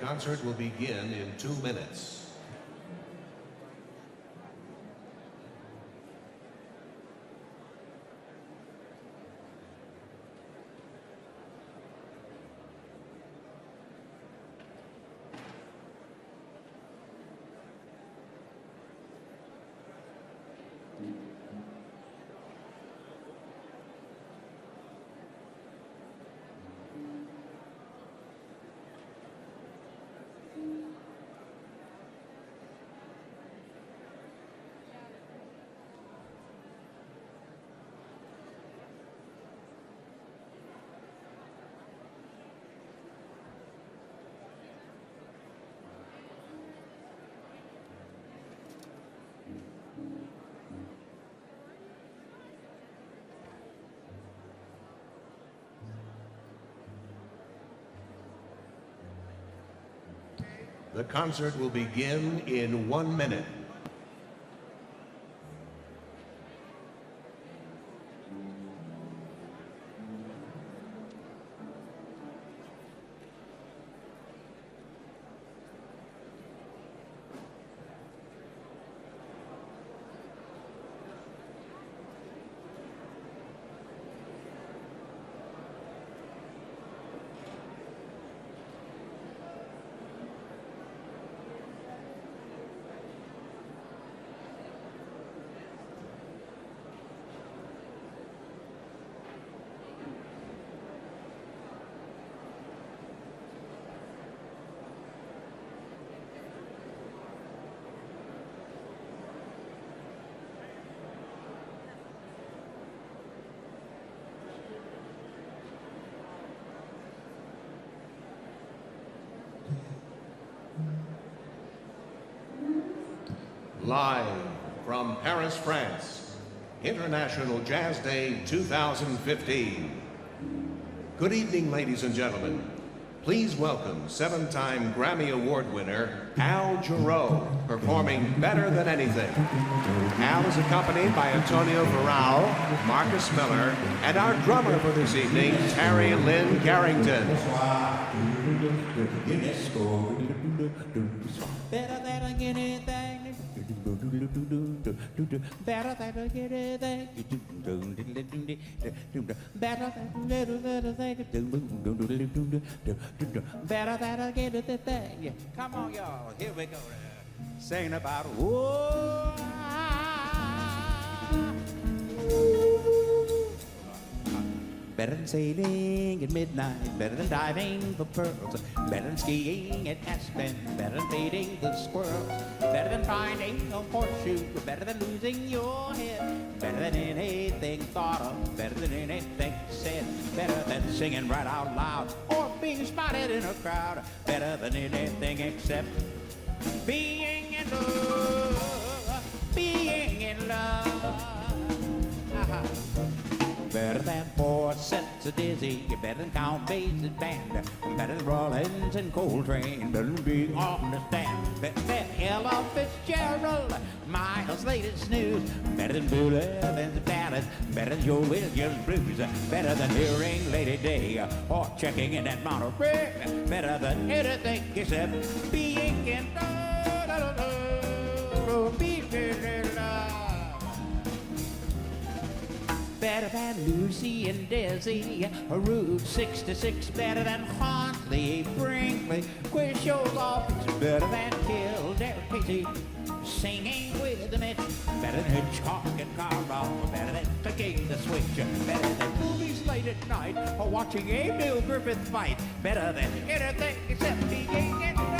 concert will begin in 2 minutes. The concert will begin in 1 minute. Live from Paris, France, International Jazz Day 2015. Good evening, ladies and gentlemen. Please welcome 7-time Grammy Award winner Al Jarreau, performing Better Than Anything. Al is accompanied by Antonio Varral, Marcus Miller, and our drummer for this evening, Terry Lynn Carrington. Better than anything. Better than anything. Better than anything. Better than anything. Come on, y'all. Here we go. Singing about better than sailing at midnight, better than diving for pearls, better than skiing at Aspen, better than feeding the squirrels, better than finding a horseshoe, better than losing your head, better than anything thought of, better than anything said, better than singing right out loud or being spotted in a crowd, better than anything except being in love, being in love. Better than 4 sets of Dizzy, better than Count Basie's band, better than Rollins and Coltrane, better than being on the stand, better than Ella Fitzgerald, Miles' latest news, better than Bill Evans' ballads, better than Joe Williams' blues, better than hearing Lady Day or checking in at Monterey, better than anything except being in love, being in love. Better than Lucy and Desi, Route 66, better than Huntley, Brinkley, quiz shows office, better than Kildare Casey, singing with the Mitch, better than Hitchcock and Carl, better than clicking the switch, better than movies late at night, or watching a Bill Griffith fight, better than anything except being in love.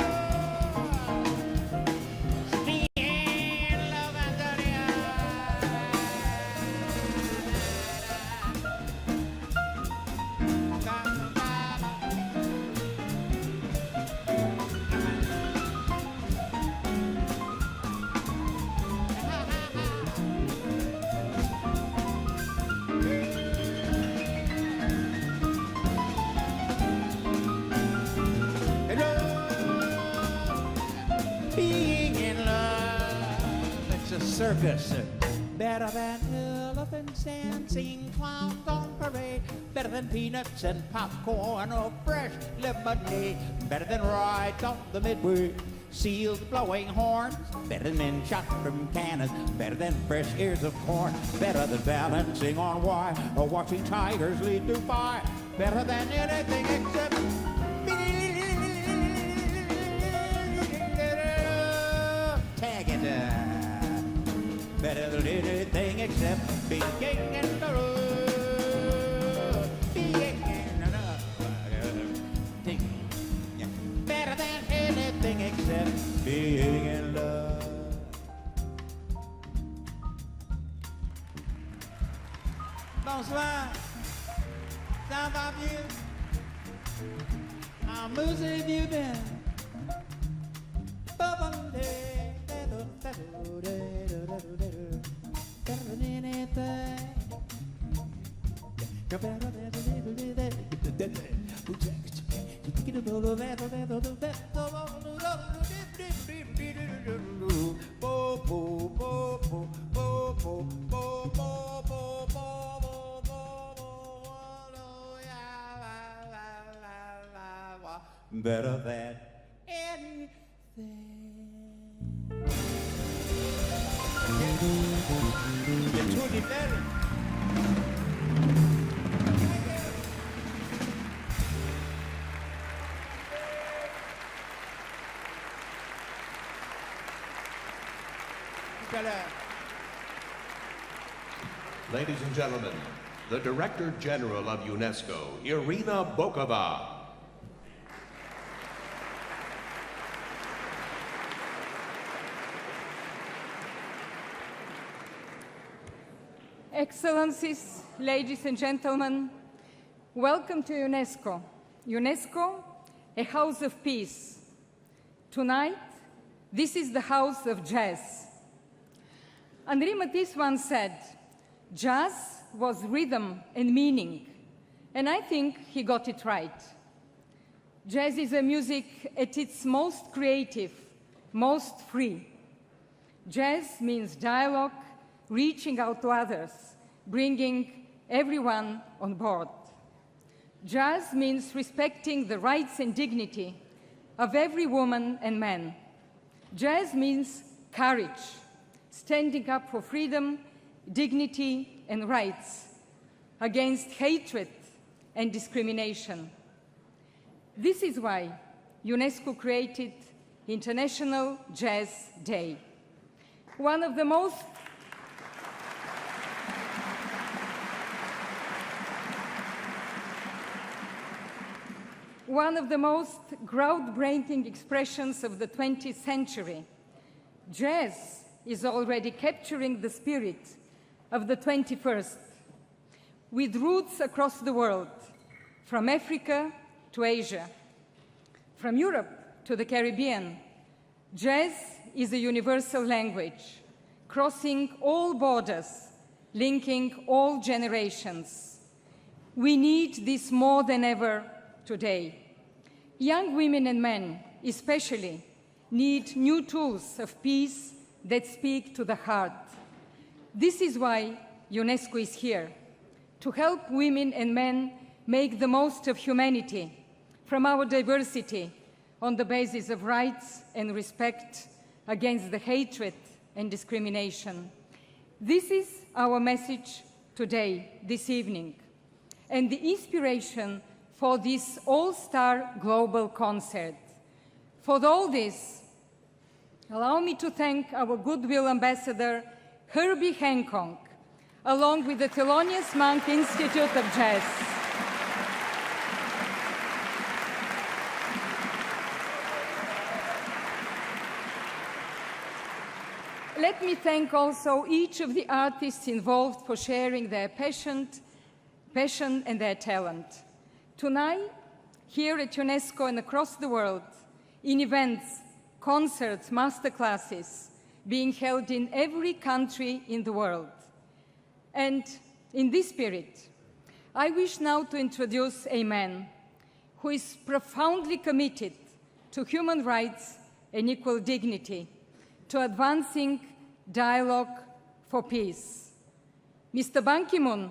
Being in love, it's a circus. better than elephants dancing, clowns on parade, better than peanuts and popcorn or fresh lemonade, better than rides on the Midway, seals blowing horns, better than men shot from cannons, better than fresh ears of corn, better than balancing on wire or watching tigers lead to fire, better than anything except tag it. Better than anything except being in love. Being in love. Better than anything except being in love. Bonsoir. Ça va bien? How much have you been? Better than anything. You're truly better. Ladies and gentlemen, the Director General of UNESCO, Irina Bokova. Excellencies, ladies and gentlemen, welcome to UNESCO. UNESCO, a house of peace. Tonight, this is the house of jazz. Henri Matisse once said, jazz was rhythm and meaning, and I think he got it right. Jazz is a music at its most creative, most free. Jazz means dialogue, reaching out to others, bringing everyone on board. Jazz means respecting the rights and dignity of every woman and man. Jazz means courage, standing up for freedom, dignity, and rights, against hatred and discrimination. This is why UNESCO created International Jazz Day. One of the most groundbreaking expressions of the 20th century. Jazz is already capturing the spirit of the 21st, with roots across the world, from Africa to Asia, from Europe to the Caribbean. Jazz is a universal language, crossing all borders, linking all generations. We need this more than ever today. Young women and men, especially, need new tools of peace that speak to the heart. This is why UNESCO is here, to help women and men make the most of humanity, from our diversity, on the basis of rights and respect against the hatred and discrimination. This is our message today, this evening, and the inspiration for this all-star global concert. For all this, allow me to thank our Goodwill Ambassador, Herbie Hancock, along with the Thelonious Monk Institute of Jazz. Let me thank also each of the artists involved for sharing their passion and their talent. Tonight, here at UNESCO and across the world, in events, concerts, masterclasses, being held in every country in the world. And in this spirit, I wish now to introduce a man who is profoundly committed to human rights and equal dignity, to advancing dialogue for peace. Mr. Ban Ki-moon,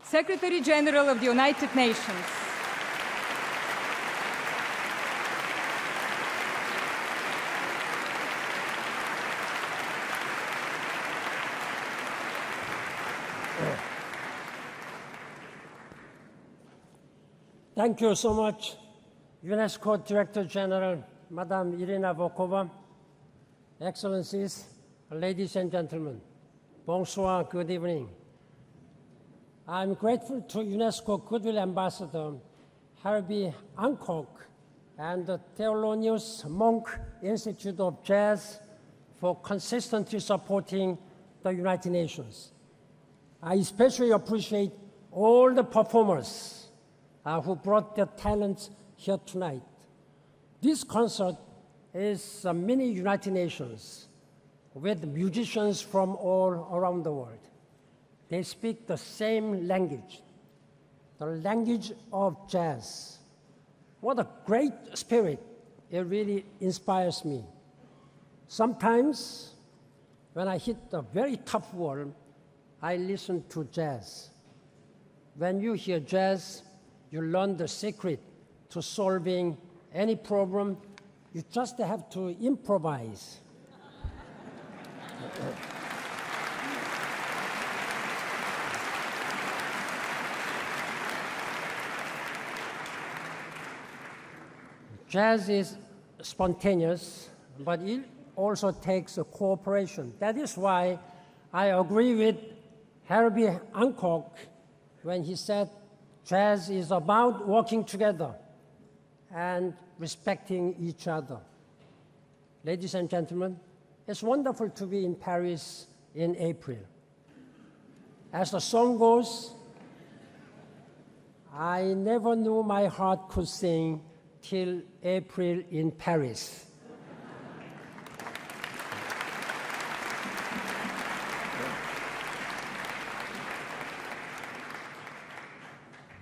Secretary General of the United Nations. Thank you so much, UNESCO Director General, Madam Irina Volkova, Excellencies, ladies and gentlemen, bonsoir, good evening. I'm grateful to UNESCO Goodwill Ambassador Herbie Hancock and the Thelonious Monk Institute of Jazz for consistently supporting the United Nations. I especially appreciate all the performers who brought their talents here tonight. This concert is a mini United Nations with musicians from all around the world. They speak the same language, the language of jazz. What a great spirit. It really inspires me. Sometimes when I hit a very tough wall, I listen to jazz. When you hear jazz, you learn the secret to solving any problem. You just have to improvise. Jazz is spontaneous, but it also takes a cooperation. That is why I agree with Herbie Hancock when he said jazz is about working together and respecting each other. Ladies and gentlemen, it's wonderful to be in Paris in April. As the song goes, I never knew my heart could sing till April in Paris.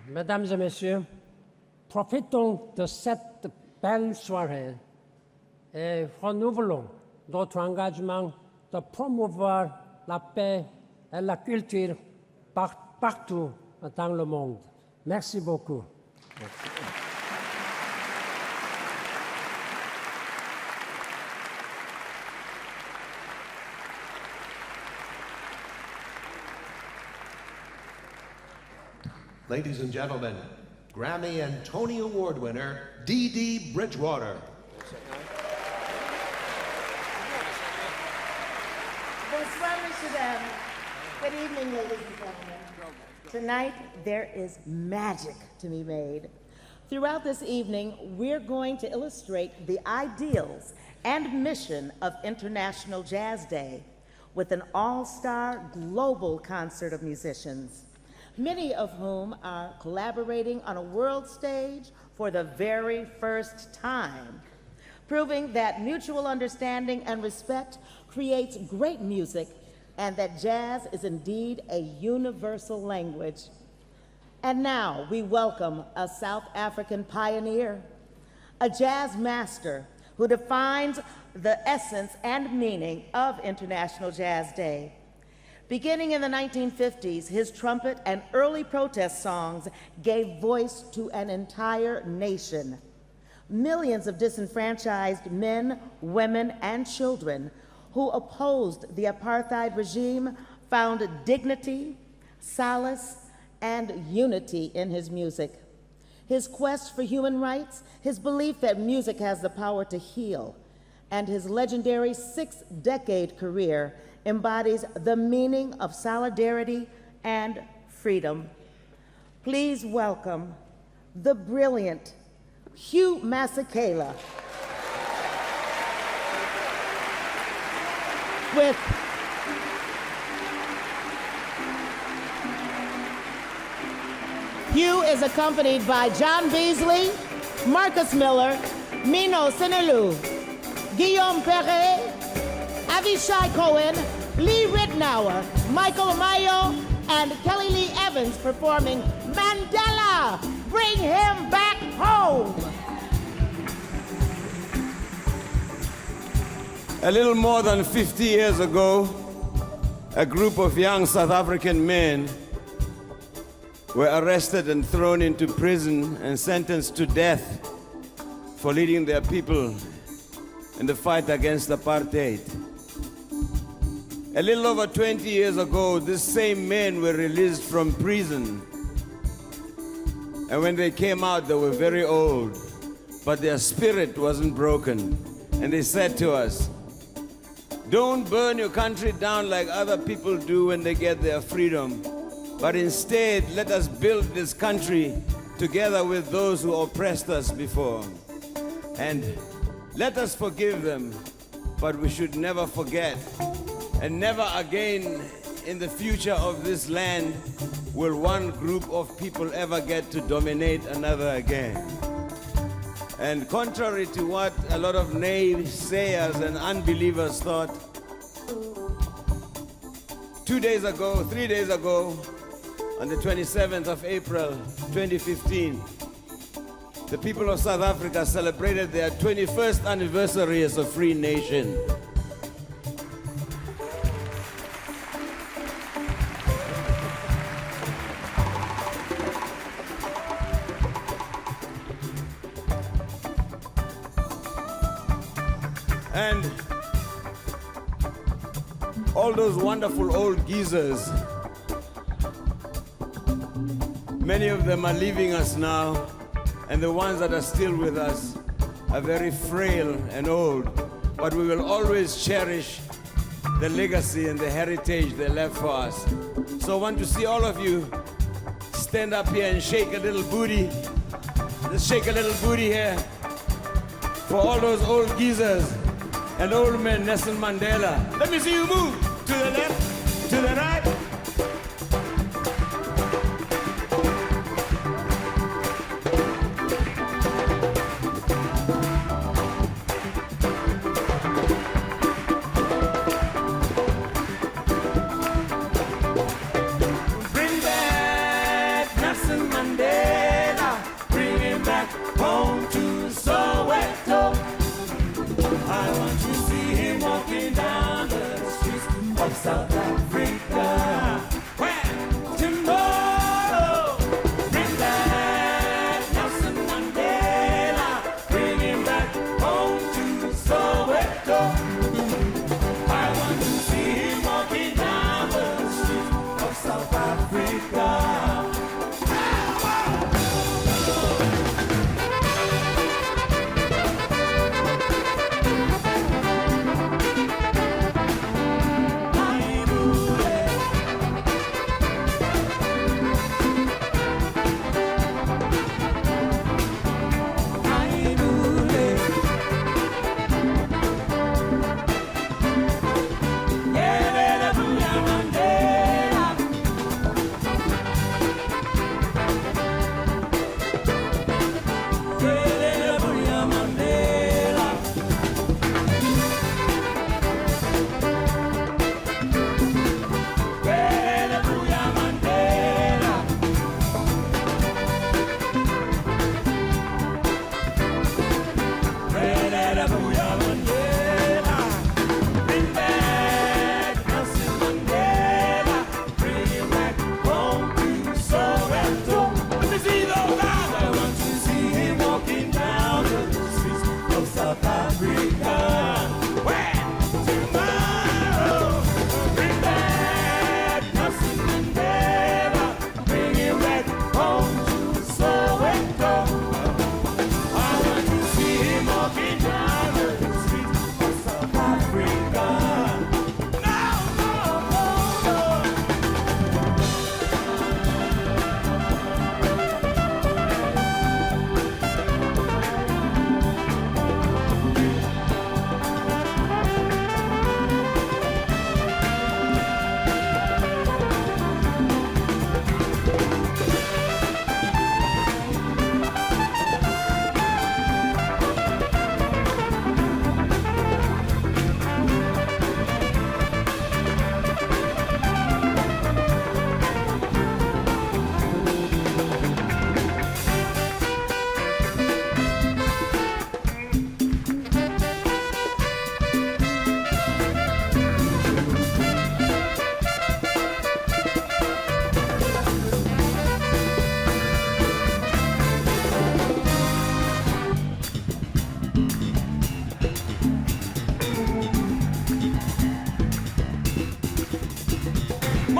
Mesdames et messieurs, profitons de cette belle soirée et renouvelons notre engagement de promouvoir la paix et la culture partout dans le monde. Merci beaucoup. Ladies and gentlemen, Grammy and Tony Award winner Dee Dee Bridgewater. Bonsoir, Mr. Dam. Good evening, ladies and gentlemen. Tonight, there is magic to be made. Throughout this evening, we're going to illustrate the ideals and mission of International Jazz Day with an all-star global concert of musicians, many of whom are collaborating on a world stage for the very first time, proving that mutual understanding and respect creates great music and that jazz is indeed a universal language. And now we welcome a South African pioneer, a jazz master who defines the essence and meaning of International Jazz Day. Beginning in the 1950s, his trumpet and early protest songs gave voice to an entire nation. Millions of disenfranchised men, women, and children who opposed the apartheid regime found dignity, solace, and unity in his music. His quest for human rights, his belief that music has the power to heal, and his legendary 6-decade career embodies the meaning of solidarity and freedom. Please welcome the brilliant Hugh Masekela with Hugh is accompanied by John Beasley, Marcus Miller, Mino Sinelu, Guillaume Perret, Avishai Cohen, Lee Ritenour, Michael Mayo, and Kelly Lee Evans performing Mandela, Bring Him Back Home. A little more than 50 years ago, a group of young South African men were arrested and thrown into prison and sentenced to death for leading their people in the fight against apartheid. A little over 20 years ago, these same men were released from prison. And when they came out, they were very old, but their spirit wasn't broken. And they said to us, don't burn your country down like other people do when they get their freedom, but instead let us build this country together with those who oppressed us before. And let us forgive them, but we should never forget. And never again in the future of this land will one group of people ever get to dominate another again. And contrary to what a lot of naysayers and unbelievers thought, 3 days ago, on the 27th of April 2015, the people of South Africa celebrated their 21st anniversary as a free nation. And all those wonderful old geezers, many of them are leaving us now, and the ones that are still with us are very frail and old, but we will always cherish the legacy and the heritage they left for us. So I want to see all of you stand up here and shake a little booty. Let's shake a little booty here for all those old geezers and old men, Nelson Mandela. Let me see you move to the left, to the right. Bring back Nelson Mandela, bring him back home to Soweto. I want to see him walking down the streets of South Africa. When tomorrow, bring back Nelson Mandela, bring him back home to Soweto. I want to see him walking down the streets of South Africa.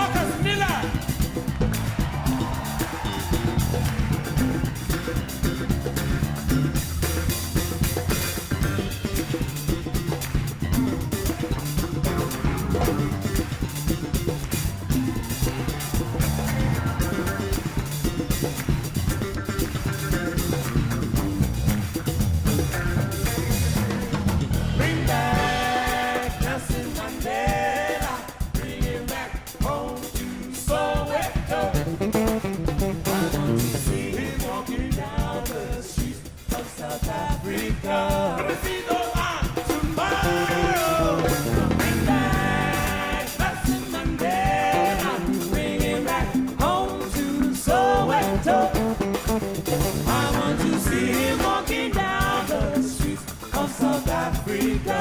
Marcus Miller. Bring back Nelson Mandela. Bring him back home to Soweto. I want to see him walking down the streets of South Africa. Let me see those eyes tomorrow. Bring back Nelson Mandela. Bring him back home to Soweto. I want to see him walking down the streets of South Africa.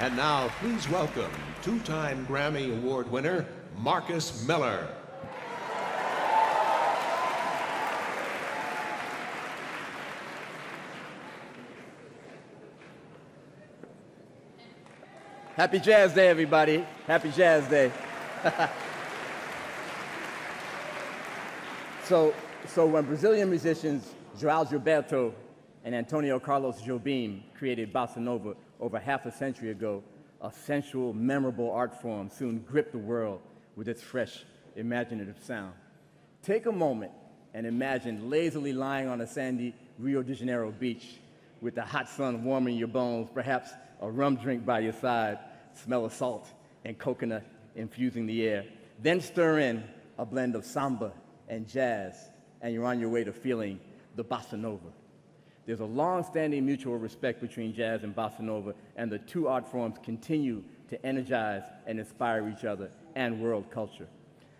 And now, please welcome two-time Grammy Award winner, Marcus Miller. Happy Jazz Day, everybody. Happy Jazz Day. So when Brazilian musicians João Gilberto and Antonio Carlos Jobim created bossa nova over half a century ago, a sensual, memorable art form soon gripped the world with its fresh, imaginative sound. Take a moment and imagine lazily lying on a sandy Rio de Janeiro beach with the hot sun warming your bones, perhaps a rum drink by your side, smell of salt and coconut infusing the air. Then stir in a blend of samba and jazz, and you're on your way to feeling the bossa nova. There's a long-standing mutual respect between jazz and bossa nova, and the two art forms continue to energize and inspire each other and world culture.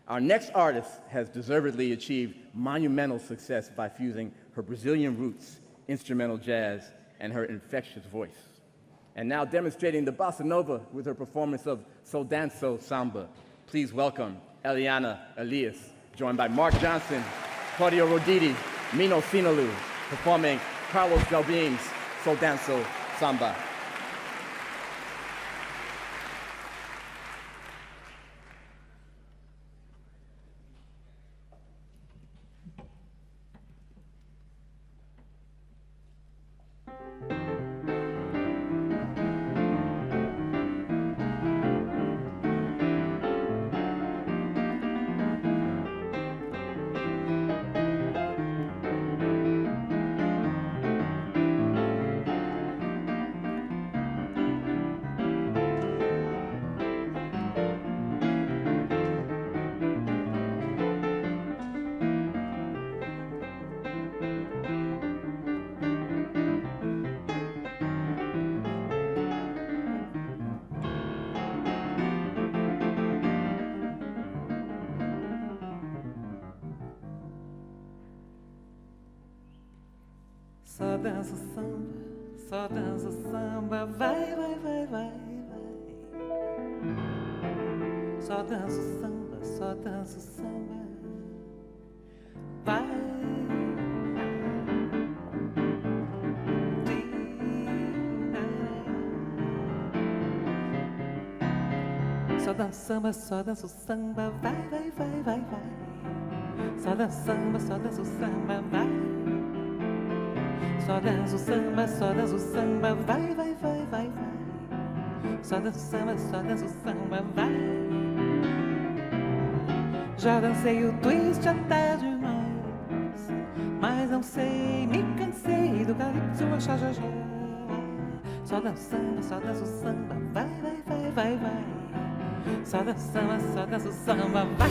Our next artist has deservedly achieved monumental success by fusing her Brazilian roots, instrumental jazz, and her infectious voice. And now demonstrating the bossa nova with her performance of So Danço Samba, please welcome Eliana Elias, joined by Mark Johnson, Claudio Roditi, Mino Sinalu, performing Carlos Jobim's So Danço Samba. Só dança o samba, vai, vai, vai, vai, vai. Só dança o samba, vai. só danço samba, só danço samba, vai, vai, vai, vai, vai. Só danço samba, só danço samba, vai. Só danço samba, só danço samba, vai, vai, vai, vai, vai. Só danço samba, vai. Já dancei o twist até demais, mas não sei, me cansei do calypso, já, já, já. Só danço samba, vai, vai, vai, vai, vai. Só danço samba, vai.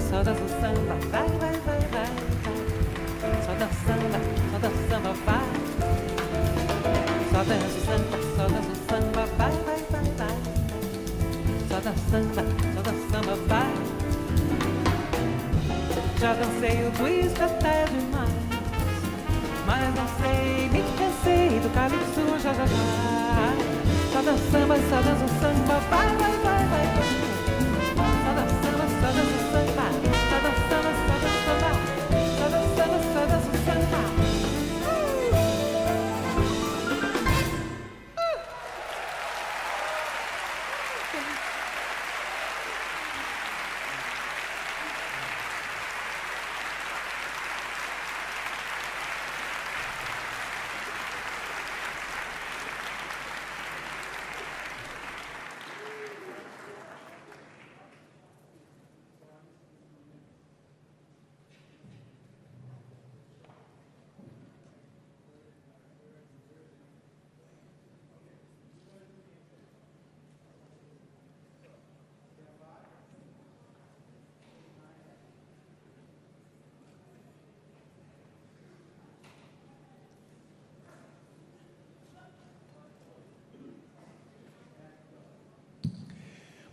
Só danço samba, vai, vai, vai, vai, vai. Só danço samba, vai. Só danço samba, vai, vai, vai, vai. Só danço samba, vai. Já dancei o twist até demais, mas não sei, me cansei do calypso, já, já, já. Só danço samba, vai, vai, vai, vai, vai. Só danço samba, só danço samba, só danço samba, só danço samba, só danço samba, só danço samba.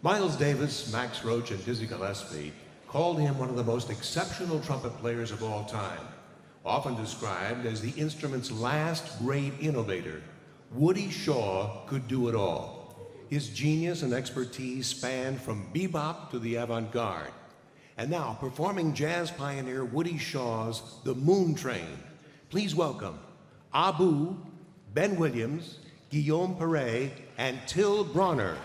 Miles Davis, Max Roach, and Dizzy Gillespie called him one of the most exceptional trumpet players of all time. Often described as the instrument's last great innovator, Woody Shaw could do it all. His genius and expertise spanned from bebop to the avant-garde. And now, performing jazz pioneer Woody Shaw's The Moon Train, please welcome Abu, Ben Williams, Guillaume Perret, and Till Bronner.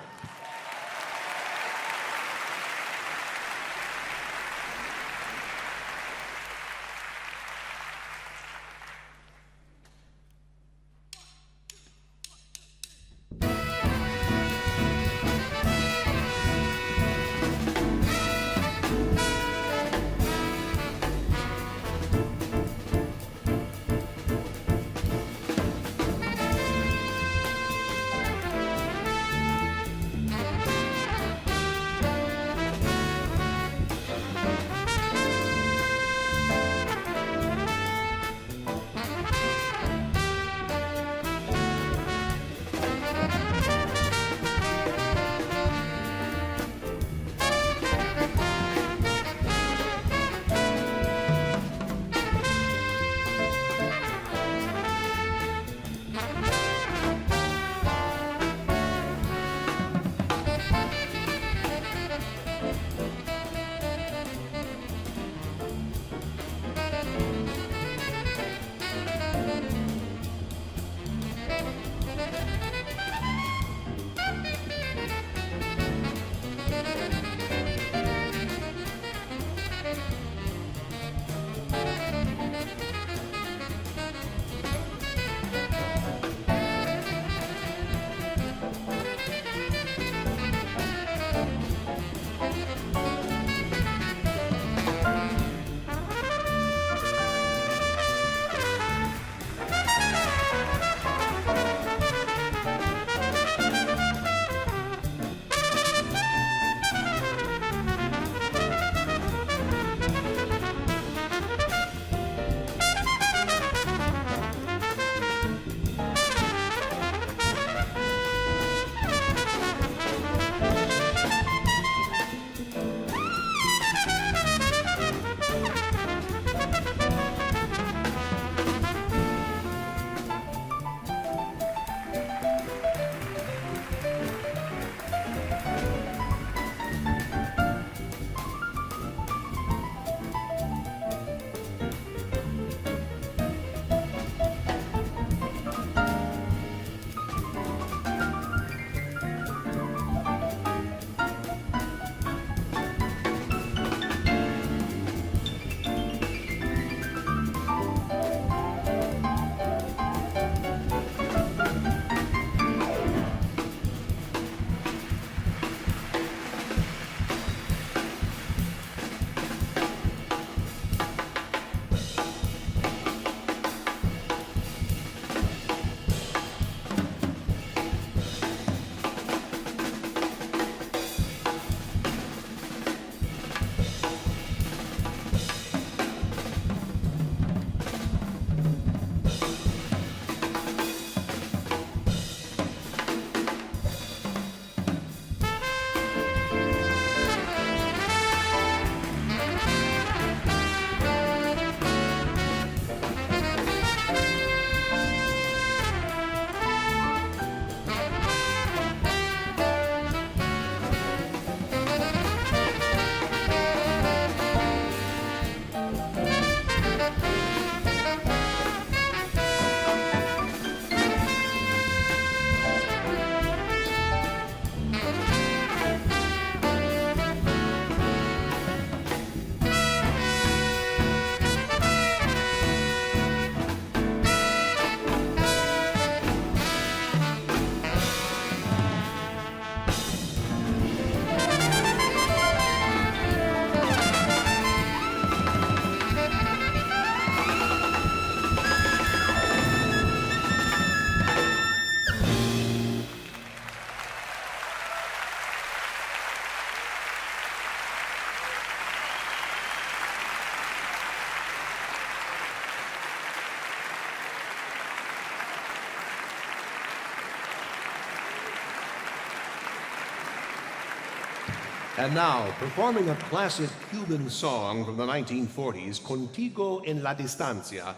And now, performing a classic Cuban song from the 1940s, Contigo en la Distancia,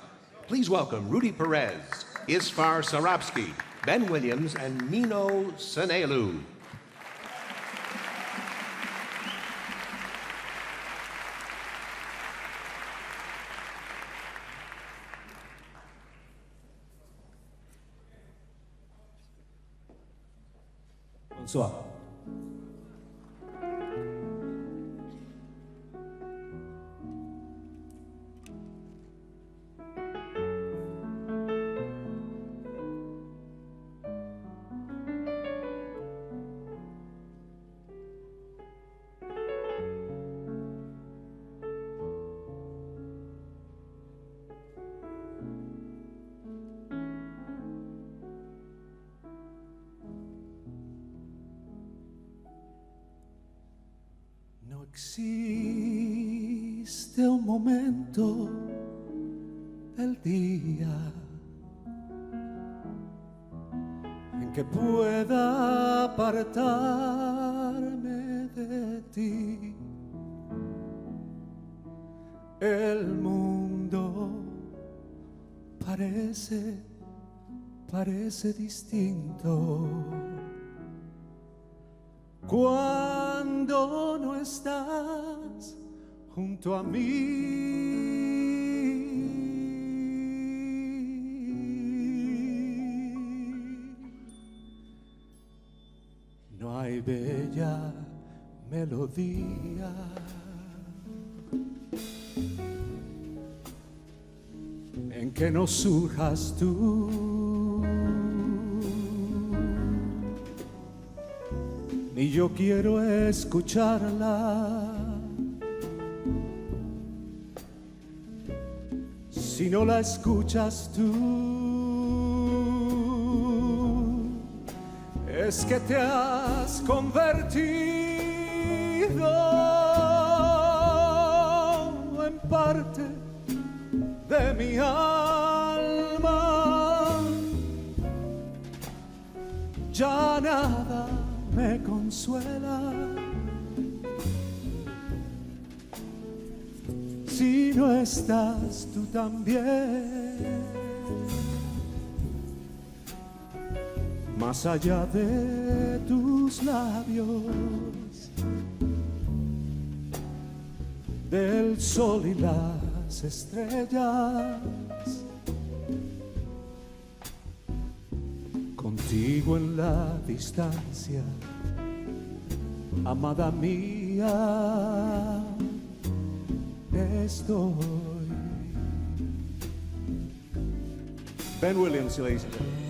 please welcome Rudy Perez, Isfar Sarabsky, Ben Williams, and Nino Sanelu. Bonsoir. No existe un momento del día en que pueda apartarme de ti. El mundo parece distinto cuando no estás junto a mí. No hay bella melodía en que no surjas tú, ni yo quiero escucharla si no la escuchas tú. Es que te has convertido en parte de mi alma. Ya nada me consuela si no estás tú también. Más allá de tus labios, del sol y las estrellas, contigo en la distancia, amada mía, estoy. Ben Williams, ladies and gentlemen.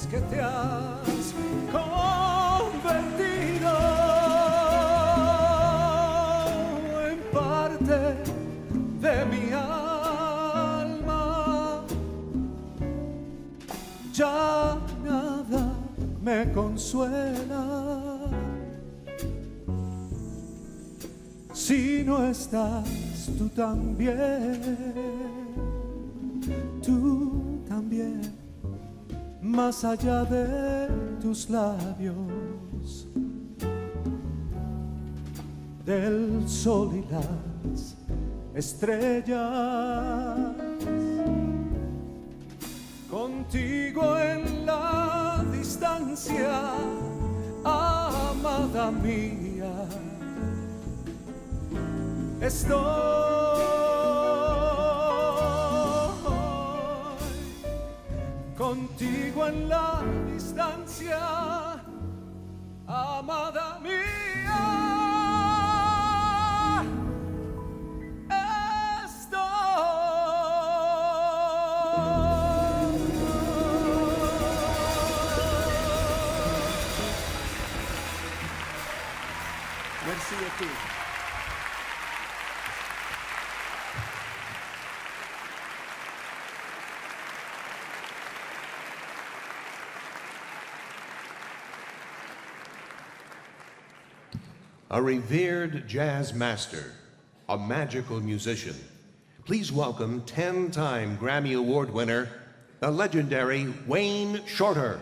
Que te has convertido en parte de mi alma. Ya nada me consuela si no estás tú también, tú también. Más allá de tus labios, del sol y las estrellas, contigo en la distancia, amada mía, estoy. contigo en la distancia, amada mía. Merci à tous. A revered jazz master, a magical musician. Please welcome 10-time Grammy Award winner, the legendary Wayne Shorter.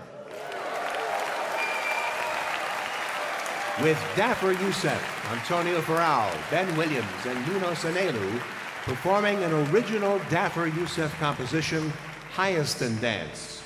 With Dapper Youssef, Antonio Farral, Ben Williams, and Nuno Sanelu performing an original Dapper Youssef composition, Hyaston Dance.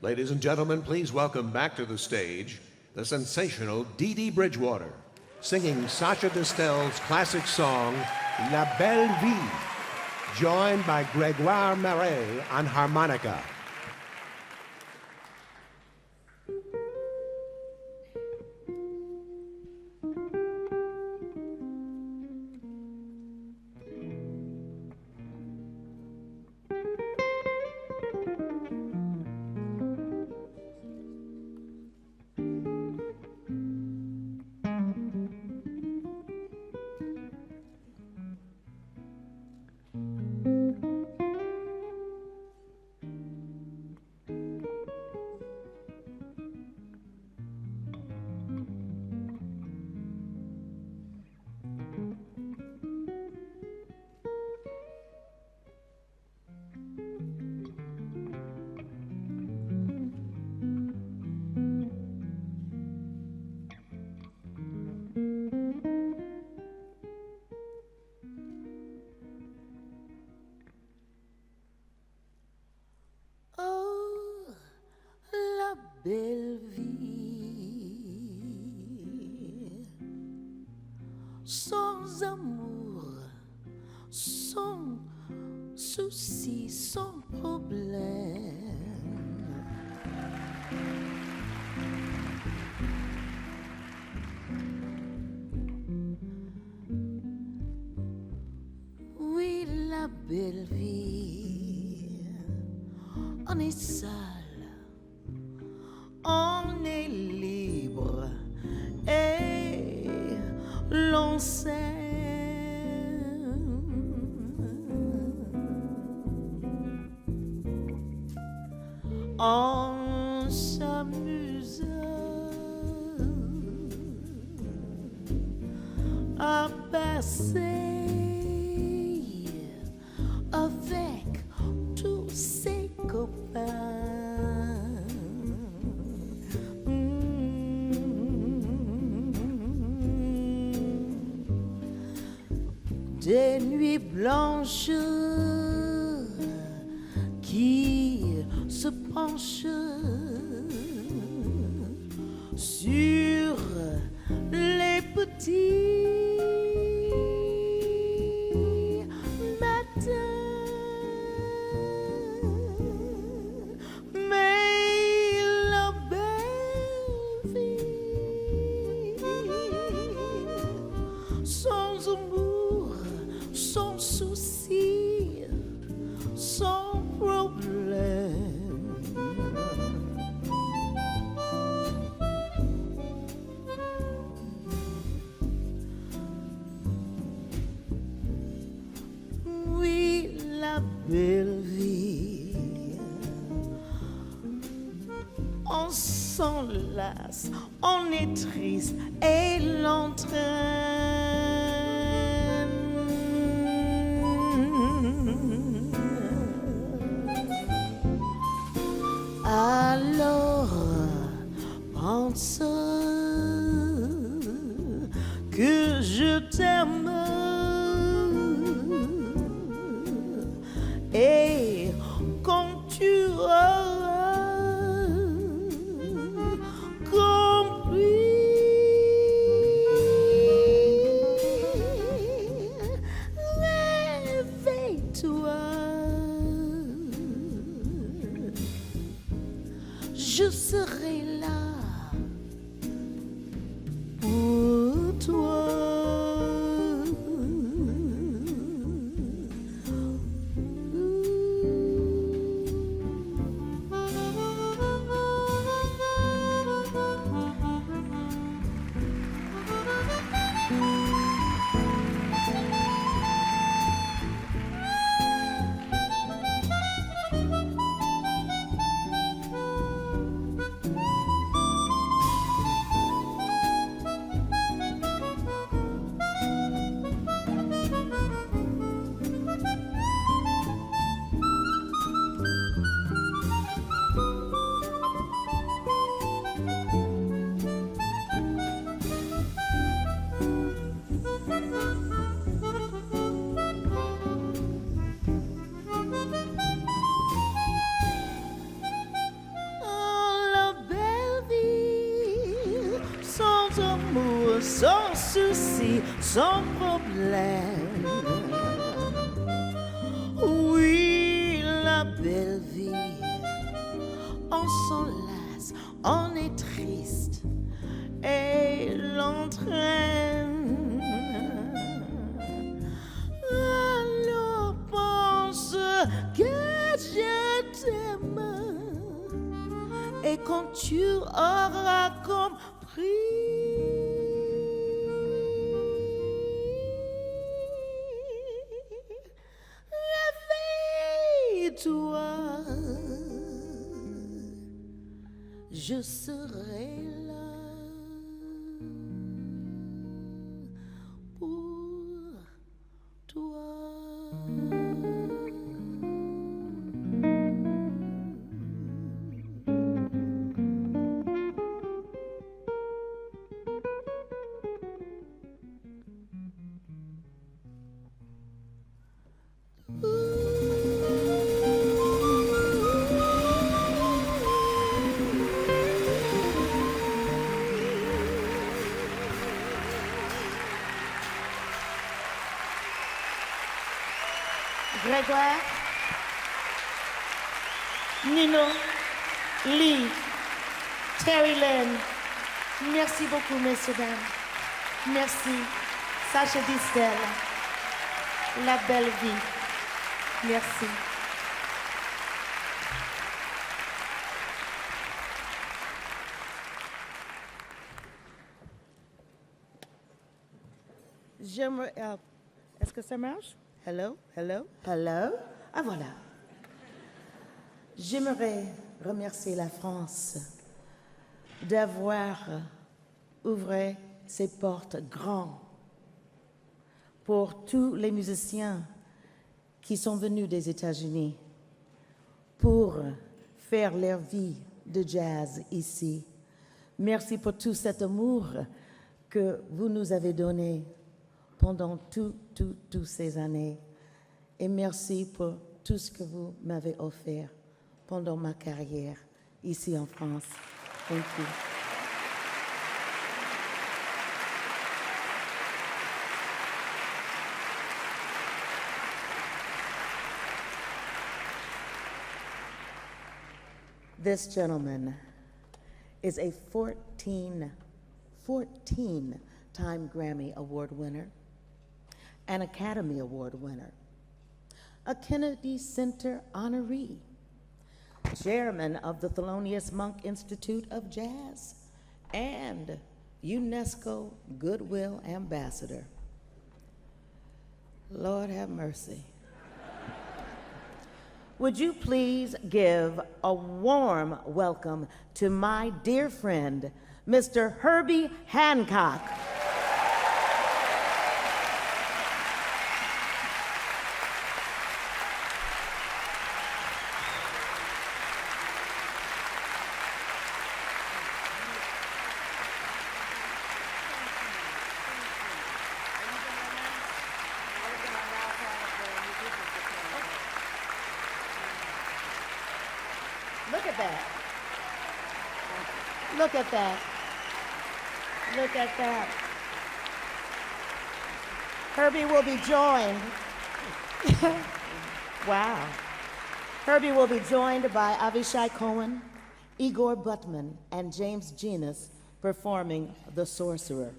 Ladies and gentlemen, please welcome back to the stage the sensational Dee Dee Bridgewater, singing Sacha Distel's classic song, La Belle Vie, joined by Grégoire Marais on harmonica. Belle vie, sans amour, sans souci, sans problème. Oui, la belle vie, on est seul. On est libre et l'on s'aime. On s'amuse à passer avec tous ses copains. Des nuits blanches qui se penchent sur les petits matins. Mais la belle vie, sans amour, sans souci, sans problème. Oui, la belle vie, on s'enlace, on est triste et l'entraîne. Alors pense que je t'aime et quand tu auras compris, réveille-toi. Je serai là pour toi. amour, sans souci, sans problème. Oui, la belle vie, on s'enlace, on est triste et l'entraîne. Alors pense que je t'aime et quand tu auras compris, réveille-toi, je serai là pour toi. Grégoire, Nino, Lee, Terry Lynn, merci beaucoup, messieurs, dames. Merci. Sacha Distel, La Belle Vie. Merci. J'aimerais... Est-ce que ça marche? Hello, hello, hello. Ah voilà. J'aimerais remercier la France d'avoir ouvert ses portes grandes pour tous les musiciens qui sont venus des États-Unis pour faire leur vie de jazz ici. Merci pour tout cet amour que vous nous avez donné pendant toutes ces années. Et merci pour tout ce que vous m'avez offert pendant ma carrière ici en France. Thank you. This gentleman is a 14-time Grammy Award winner, an Academy Award winner, a Kennedy Center honoree, chairman of the Thelonious Monk Institute of Jazz, and UNESCO Goodwill Ambassador. Lord have mercy. Would you please give a warm welcome to my dear friend, Mr. Herbie Hancock. Look at that. Look at that. Look at that. Herbie will be joined. Wow. Herbie will be joined by Avishai Cohen, Igor Butman, and James Genus performing The Sorcerer.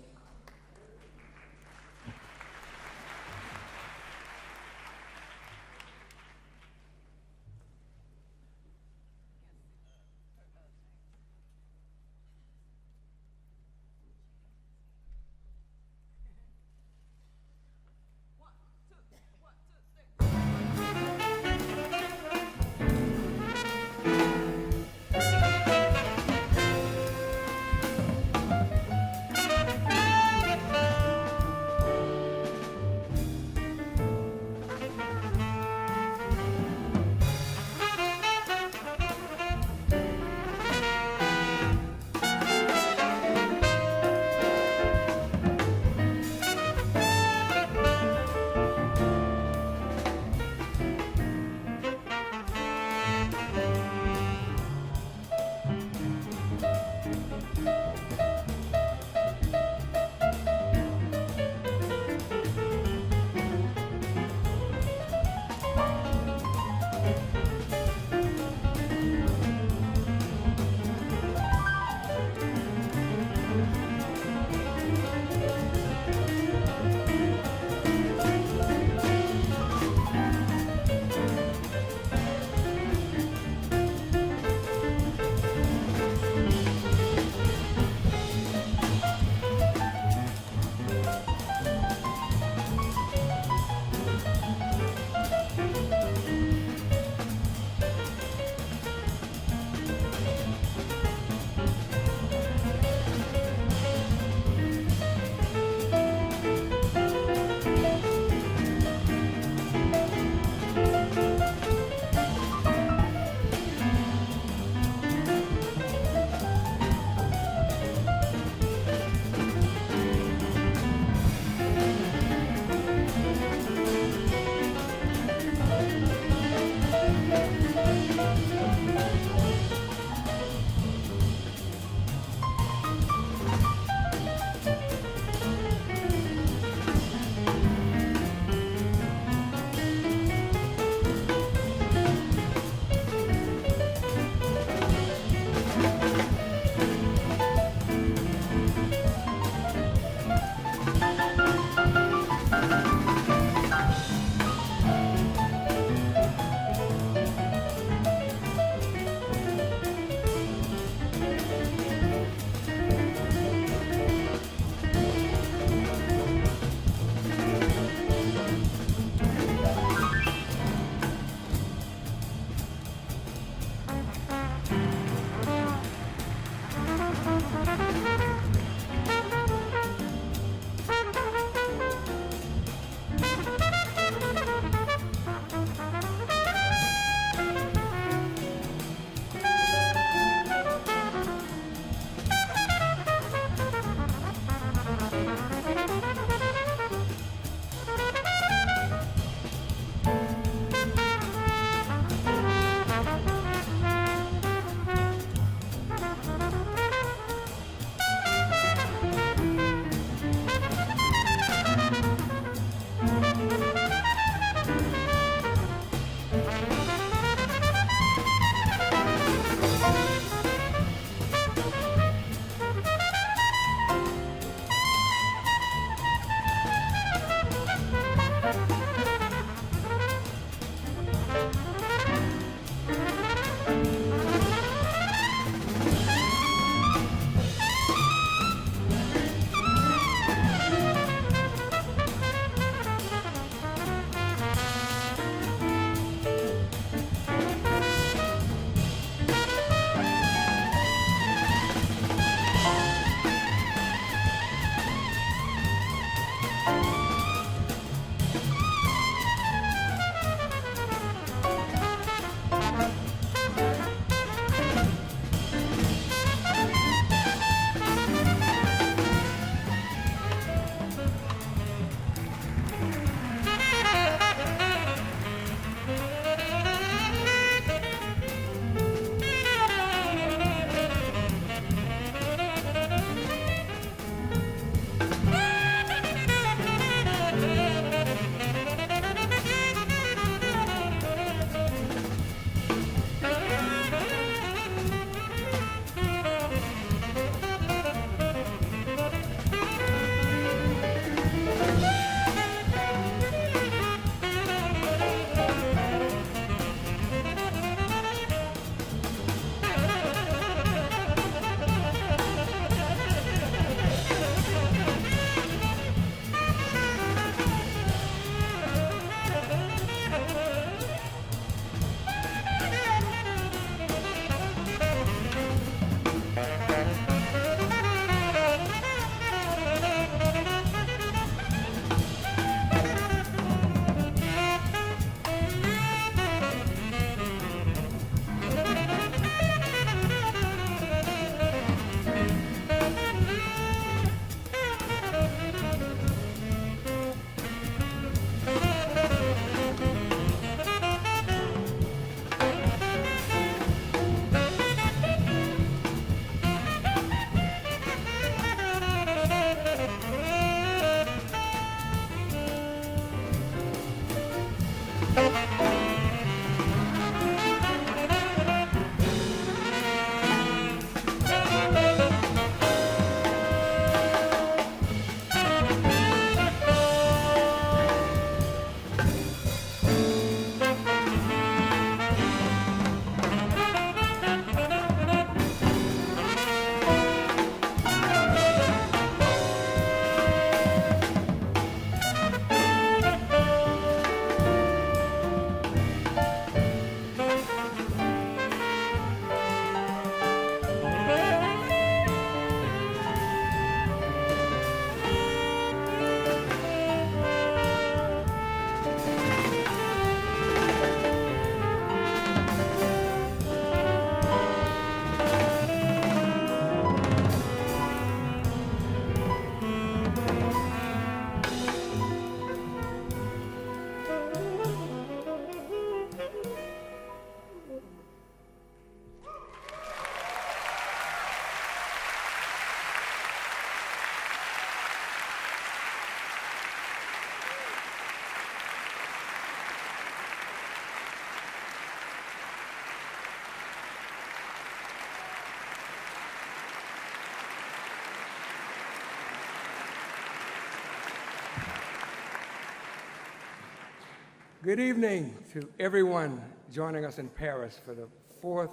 Good evening to everyone joining us in Paris for the 4th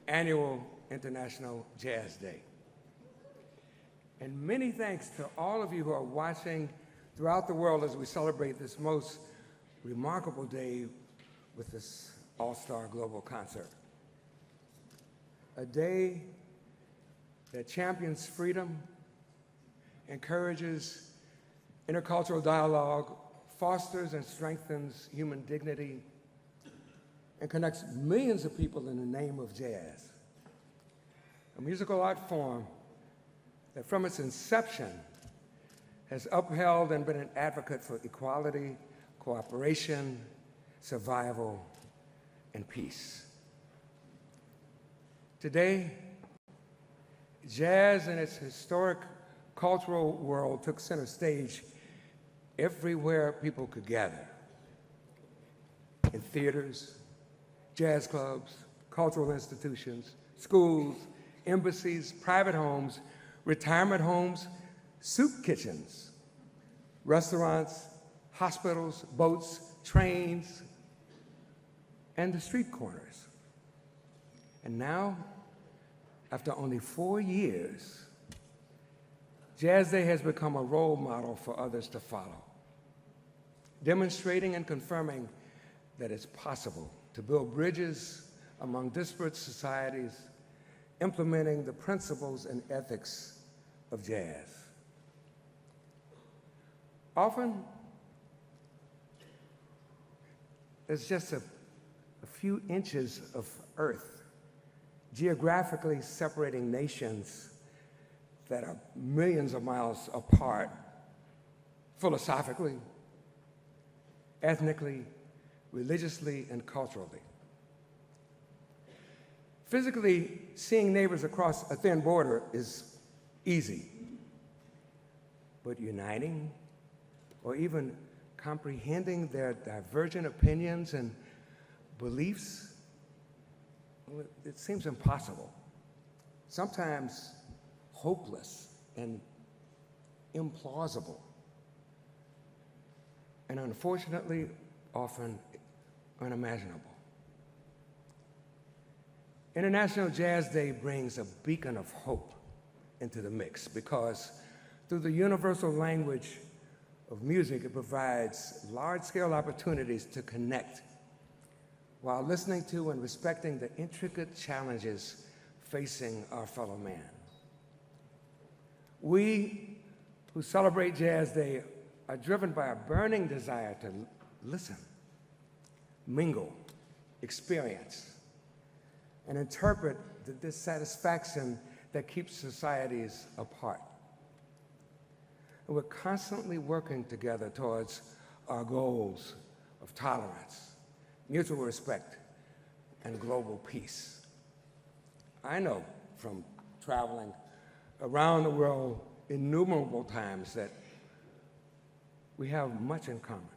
Annual International Jazz Day. And many thanks to all of you who are watching throughout the world as we celebrate this most remarkable day with this all-star global concert. A day that champions freedom, encourages intercultural dialogue, fosters and strengthens human dignity, and connects millions of people in the name of jazz, a musical art form that from its inception has upheld and been an advocate for equality, cooperation, survival, and peace. Today, jazz in its historic cultural world took center stage everywhere people could gather. In theaters, jazz clubs, cultural institutions, schools, embassies, private homes, retirement homes, soup kitchens, restaurants, hospitals, boats, trains, and the street corners. And now, after only 4 years, Jazz Day has become a role model for others to follow, demonstrating and confirming that it's possible to build bridges among disparate societies, implementing the principles and ethics of jazz. Often, there's just a few inches of earth geographically separating nations that are millions of miles apart, philosophically, ethnically, religiously, and culturally. Physically, seeing neighbors across a thin border is easy, but uniting or even comprehending their divergent opinions and beliefs, well, it seems impossible. Sometimes hopeless and implausible, and unfortunately, often unimaginable. International Jazz Day brings a beacon of hope into the mix because through the universal language of music, it provides large-scale opportunities to connect while listening to and respecting the intricate challenges facing our fellow man. We who celebrate Jazz Day are driven by a burning desire to listen, mingle, experience, and interpret the dissatisfaction that keeps societies apart. And we're constantly working together towards our goals of tolerance, mutual respect, and global peace. I know from traveling around the world innumerable times that we have much in common.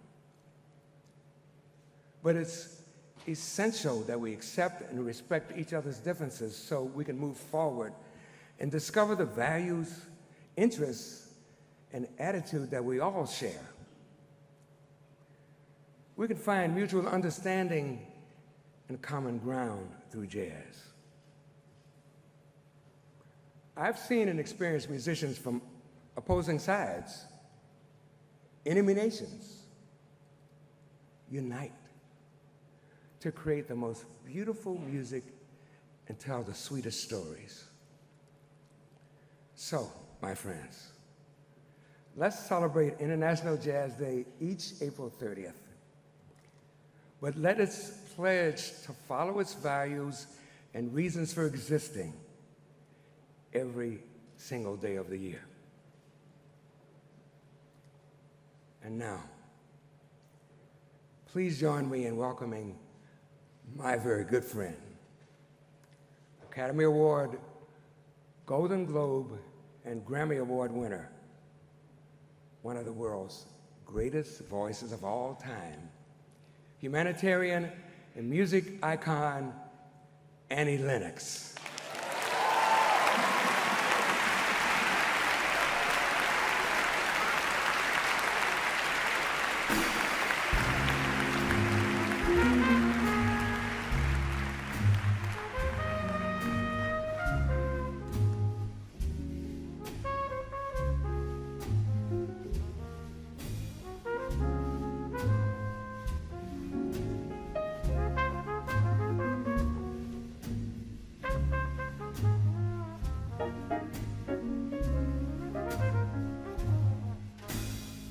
but it's essential that we accept and respect each other's differences so we can move forward and discover the values, interests, and attitude that we all share. We can find mutual understanding and common ground through jazz. I've seen and experienced musicians from opposing sides, enemy nations, unite to create the most beautiful music and tell the sweetest stories. So, my friends, let's celebrate International Jazz Day each April 30th. But let us pledge to follow its values and reasons for existing every single day of the year. And now, please join me in welcoming my very good friend, Academy Award, Golden Globe, and Grammy Award winner, one of the world's greatest voices of all time, humanitarian and music icon, Annie Lennox.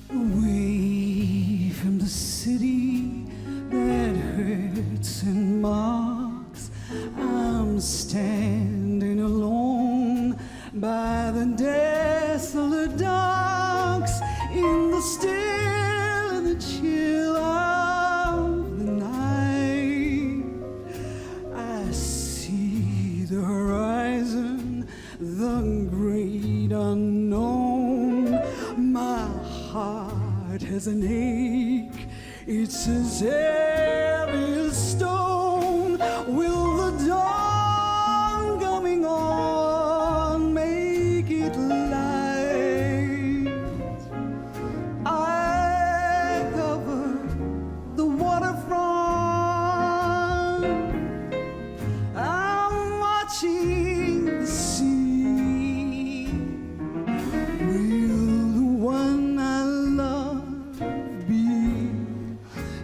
Away from the city that hurts and mocks, I'm standing alone by the desolate docks in the still and the chill of the night. I see the horizon, the great unknown. My heart has an ache, it's as heavy as stone. Will the dawn coming on make it light? I cover the waterfront, I'm watching the sea. Will the one I love be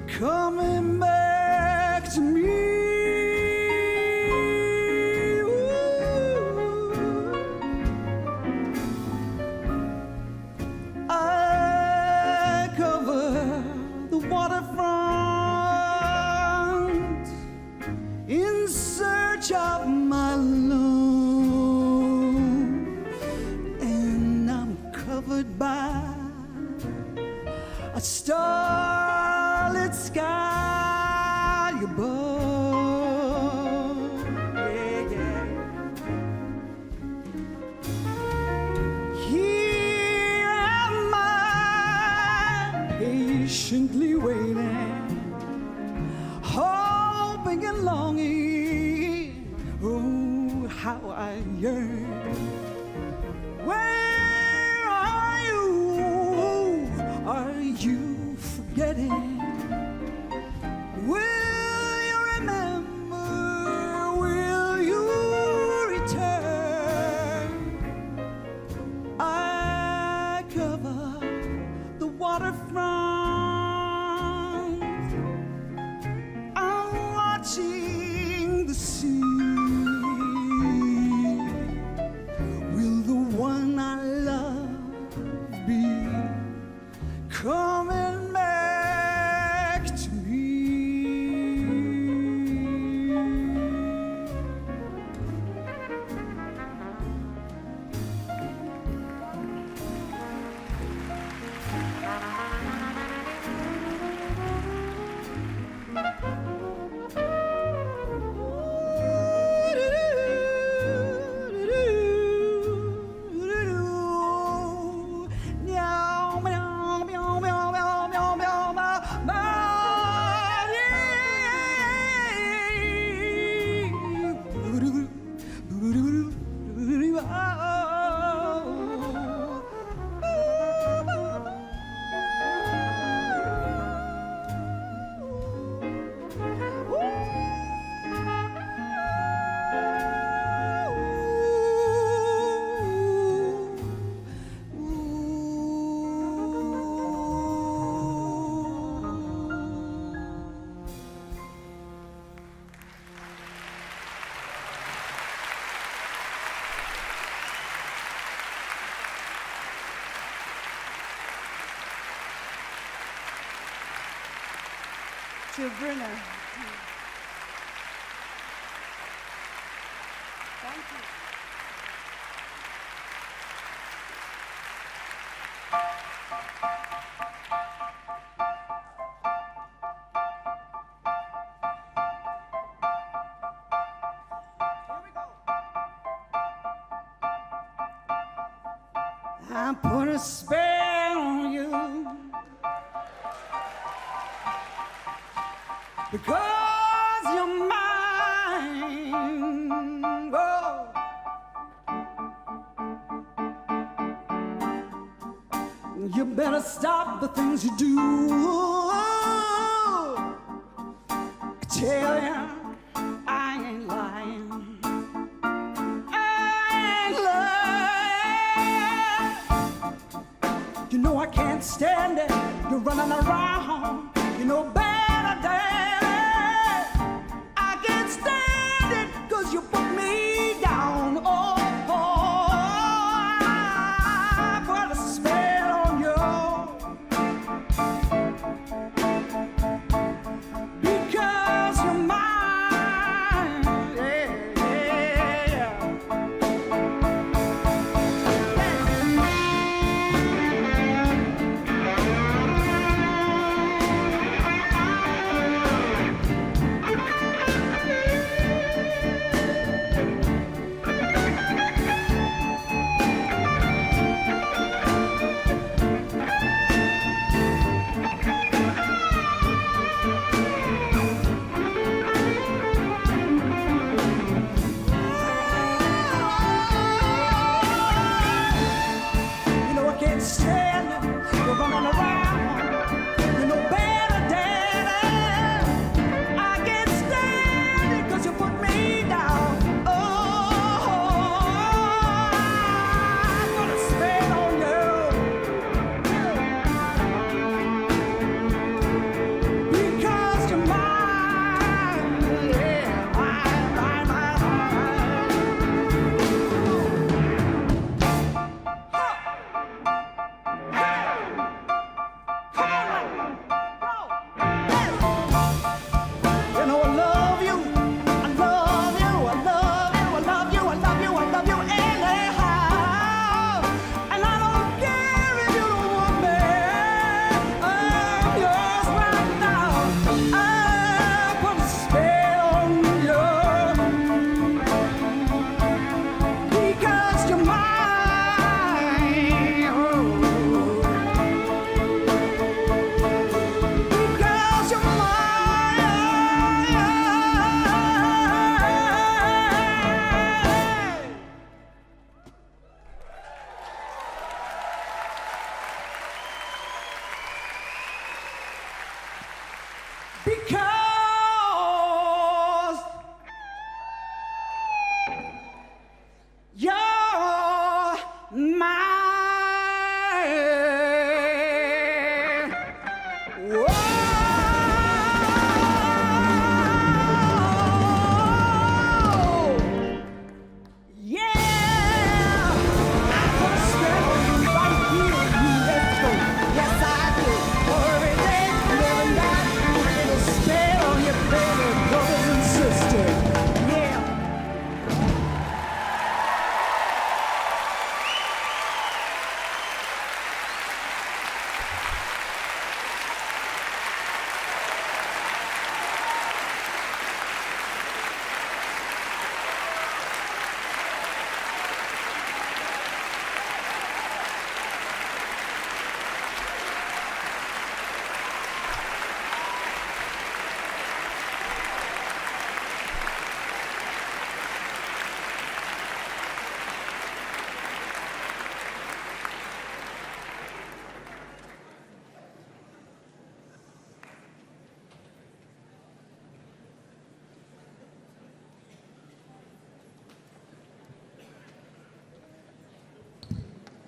coming back to me? I cover the waterfront in search of my love, and I'm covered by a starlit sky above. Yeah, yeah. Here am I, patiently waiting, hoping and longing. Oh, how I yearn. Where are you? Are you forgetting? Will you remember? Will you return? I cover the waterfront, I'm watching the sea. Will the one I love be coming back to me? Meow, meow, meow, meow. to Bruna. Thank you. I put a spell on you because you're mine. Oh. You better stop the things you do. I tell ya, I ain't lying. You know I can't stand it. You're running around. You know better, daddy. I can't stand it 'cause you put me down. Oh, I put a spell on you because you're mine. Yeah, yeah, you know I can't stand it. You're running around. You know better, daddy. I can't stand it 'cause you put me down. Oh, I put a spell on you because you're mine. Yeah, mine, mine, mine, You know I love you, I love you, I love you, I love you, I love you, I love you anyhow. And I don't care if you don't want me. I'm yours right now. I put a spell on you because you're mine. Oh. Because you're mine. Because you're mine. Whoa. Yeah. I put a spell on you right here in New Mexico. Yes, I do. Every day, every night, I put a spell on you, baby, brothers and sisters. Yeah.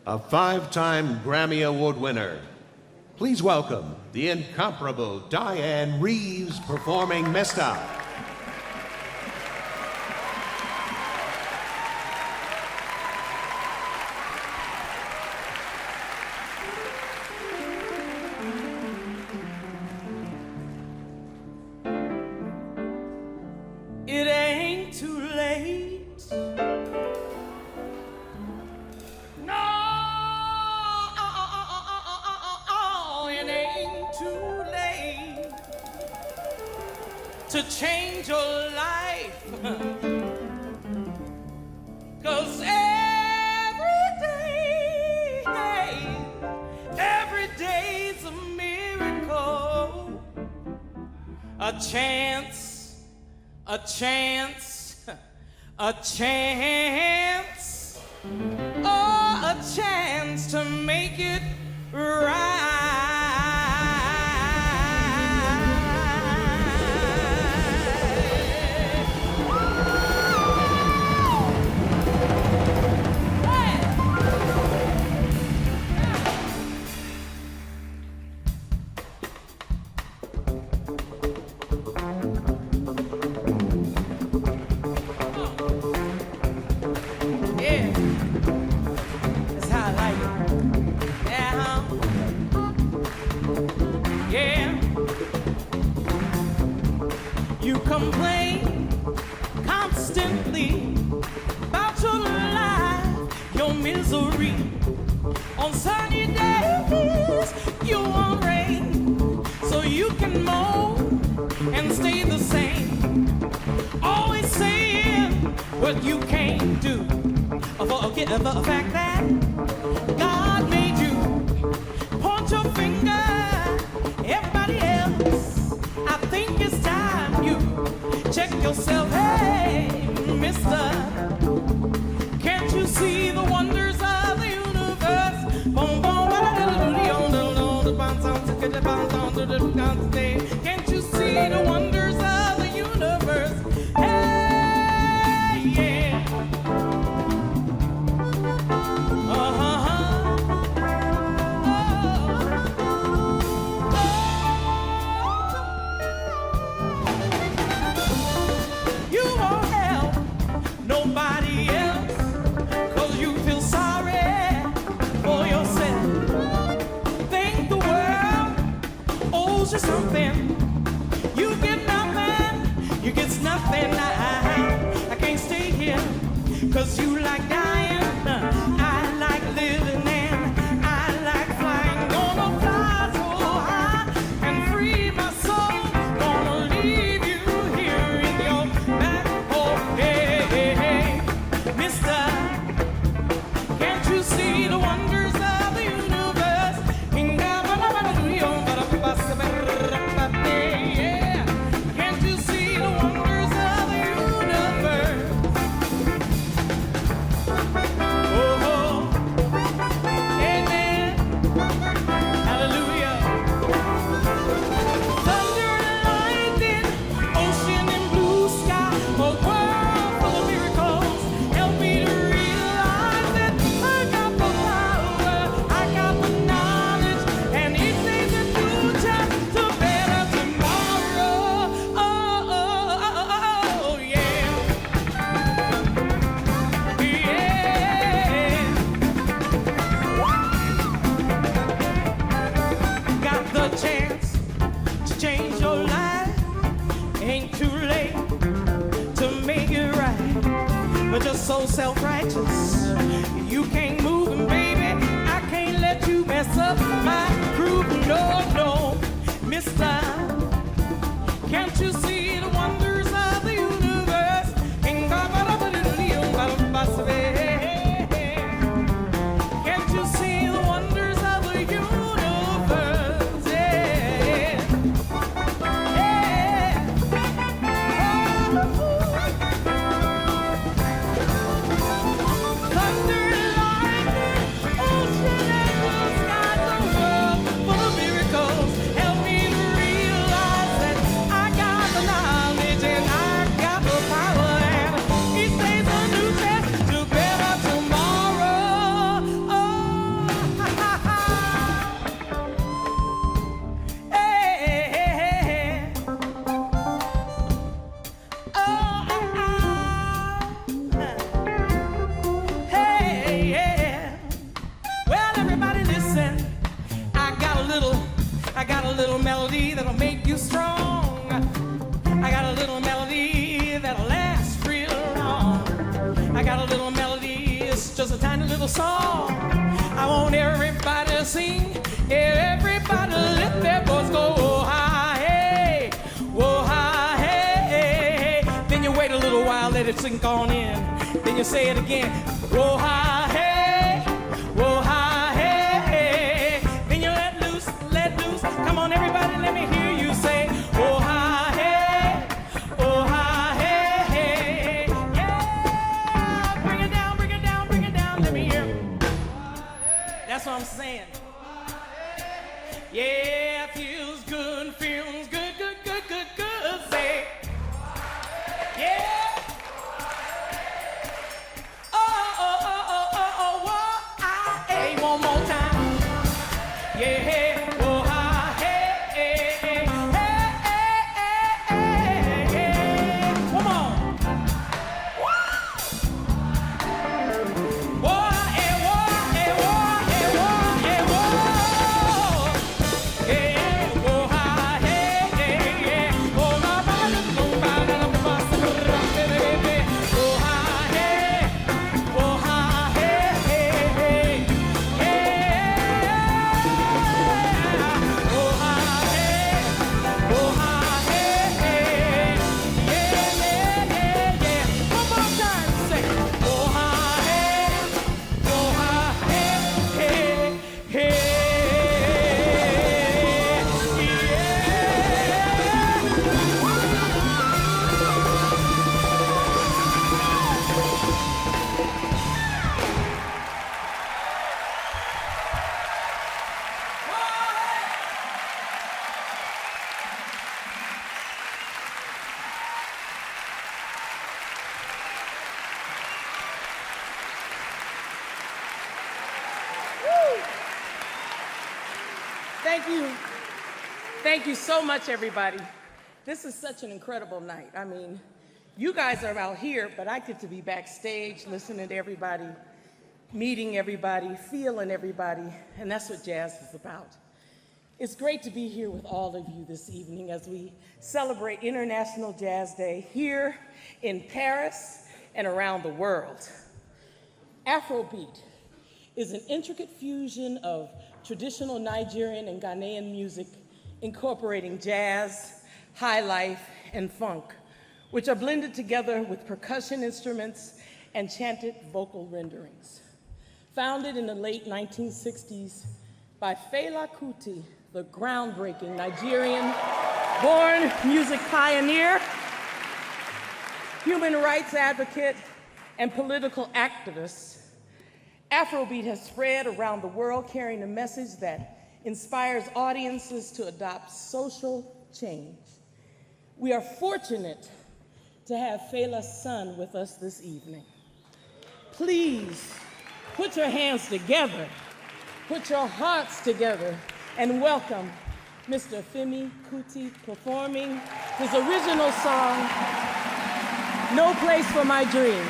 A 5-time Grammy Award winner. Please welcome the incomparable Diane Reeves performing Mesta. too late to change your life. 'Cause every day's a miracle. A chance, a chance, a chance, oh, a chance to make it right. Yeah, that's how I like it. Yeah, yeah. You complain constantly about your life, your misery. On sunny days, you want rain, so you can moan and stay the same. Always saying what you can't do. Forget the fact that God made you. Point your finger, everybody else. I think it's time you check yourself. Hey, mister, can't you see the wonders of the universe? Can't you see the wonders of the universe? Hey, yeah. You won't help nobody else, 'cause you feel sorry for yourself. Think the world owes you something. You get nothing, you get nothing. I can't stay here, 'cause you like dying, I like living, and I like flying. Gonna fly so high and free my soul. Gonna leave you here in your back home. Hey, hey, hey, mister, can't you see the wonders of the universe? Yeah, can't you see the wonders of the universe? Oh, amen, hallelujah. Thunder and lightning, ocean and blue sky, a world full of miracles. Help me to realize that I got the power, I got the knowledge, and each day's a new chance to better tomorrow. Oh, yeah. Yeah. Got the chance to change your life. Ain't too late to make it right. But you're so self-righteous, you can't move, and baby, I can't let you mess up my groove. No, no, mister, can't you see the wonders of the universe? Can't you see the wonders of the universe? Yeah. Yeah. Thunder and lightning, ocean and blue skies, a world full of miracles. Help me to realize that I got the knowledge and I got the power, and each day's a new chance to better tomorrow. Oh, ha, ha, ha. Hey, hey, hey, hey. Oh, hey, yeah. Well, everybody listen. I got a little melody that'll make you strong. I got a little melody that'll last real long. I got a little melody, it's just a tiny little song. I want everybody to sing, everybody lift their voice. sink on in. Then you say it again. Whoa, hi, hey. Whoa, hi, hey, hey. Then you let loose, let loose. Come on, everybody, let me hear you say, oh, hi, hey. Oh, hi, hey, hey. Yeah. Bring it down, bring it down, bring it down. Let me hear. That's what I'm saying. Yeah, feels good, feels good, good, good, good, good. Say, yeah. Oh, oh, oh, oh, oh, oh, oh, hey, one more time. Yeah, oh, hey, hey, hey, hey, hey, hey, hey. Come on. Thank you. Thank you so much, everybody. This is such an incredible night. I mean, you guys are out here, but I get to be backstage listening to everybody, meeting everybody, feeling everybody, and that's what jazz is about. It's great to be here with all of you this evening as we celebrate International Jazz Day here in Paris and around the world. Afrobeat is an intricate fusion of traditional Nigerian and Ghanaian music incorporating jazz, high life, and funk, which are blended together with percussion instruments and chanted vocal renderings. Founded in the late 1960s by Fela Kuti, the groundbreaking Nigerian-born music pioneer, human rights advocate, and political activist, Afrobeat has spread around the world carrying a message that inspires audiences to adopt social change. We are fortunate to have Fela's son with us this evening. Please put your hands together, put your hearts together, and welcome Mr. Femi Kuti performing his original song, No Place for My Dream.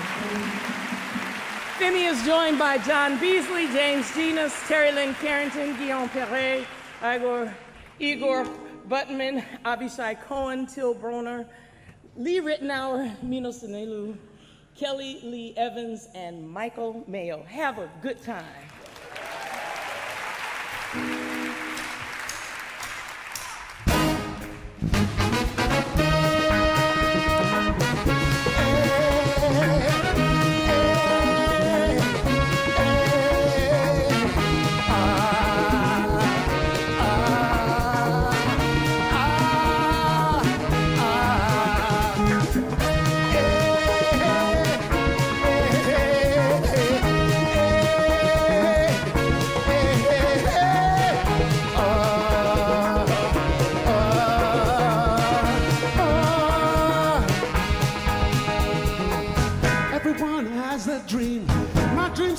Femi is joined by John Beasley, James Genus, Terry Lynn Carrington, Guillaume Perret, Igor Buttman, Abishai Cohen, Till Broner, Lee Rittenauer, Mino Sinelu, Kelly Lee Evans, and Michael Mayo. Have a good time.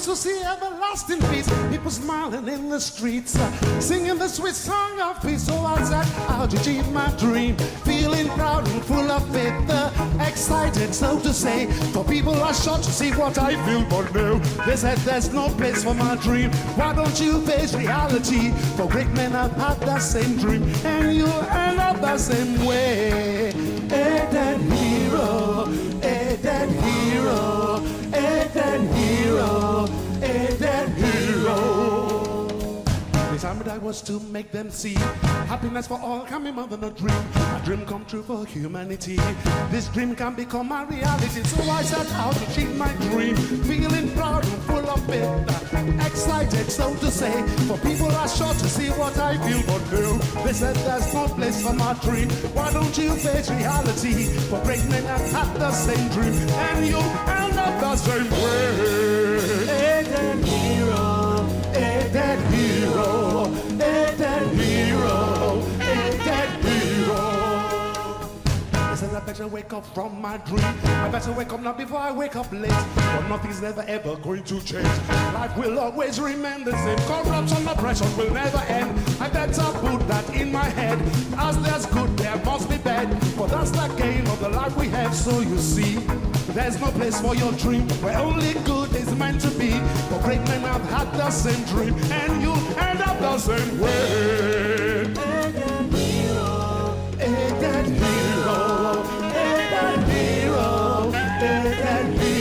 To see everlasting peace, people smiling in the streets, singing the sweet song of peace. So I said, I'll achieve my dream, feeling proud and full of faith, excited, so to say. For people are shocked to see what I feel, but no, they said there's no place for my dream. Why don't you face reality? For great men have had that same dream, and you'll end up the same way. A dead hero, a dead hero, a dead hero, a dead hero. These are assignment I was to make them see happiness for all can be more than a dream come true for humanity. This dream can become a reality, so I set out to achieve my dream, feeling proud and full of it, excited so to say, for people are sure to see what I feel, but no, they said there's no place for my dream. Why don't you face reality? For great men have had the same dream, and you end up the same way. Hey, that hero, hey, that hero, hey, that hero, hey, that hero. Listen, I better wake up from my dream. I better wake up now before I wake up late. But nothing's never ever going to change. Life will always remain the same. Corruption, oppression will never end. I better put that in my head. As there's good, there must be bad. But that's the game of the life we have. So you see, there's no place for your dream where only good is meant to be. For great men have had the same dream, and you end up the same way. Hey, that hero, hey, that hero, hey, that hero, hey, that hero.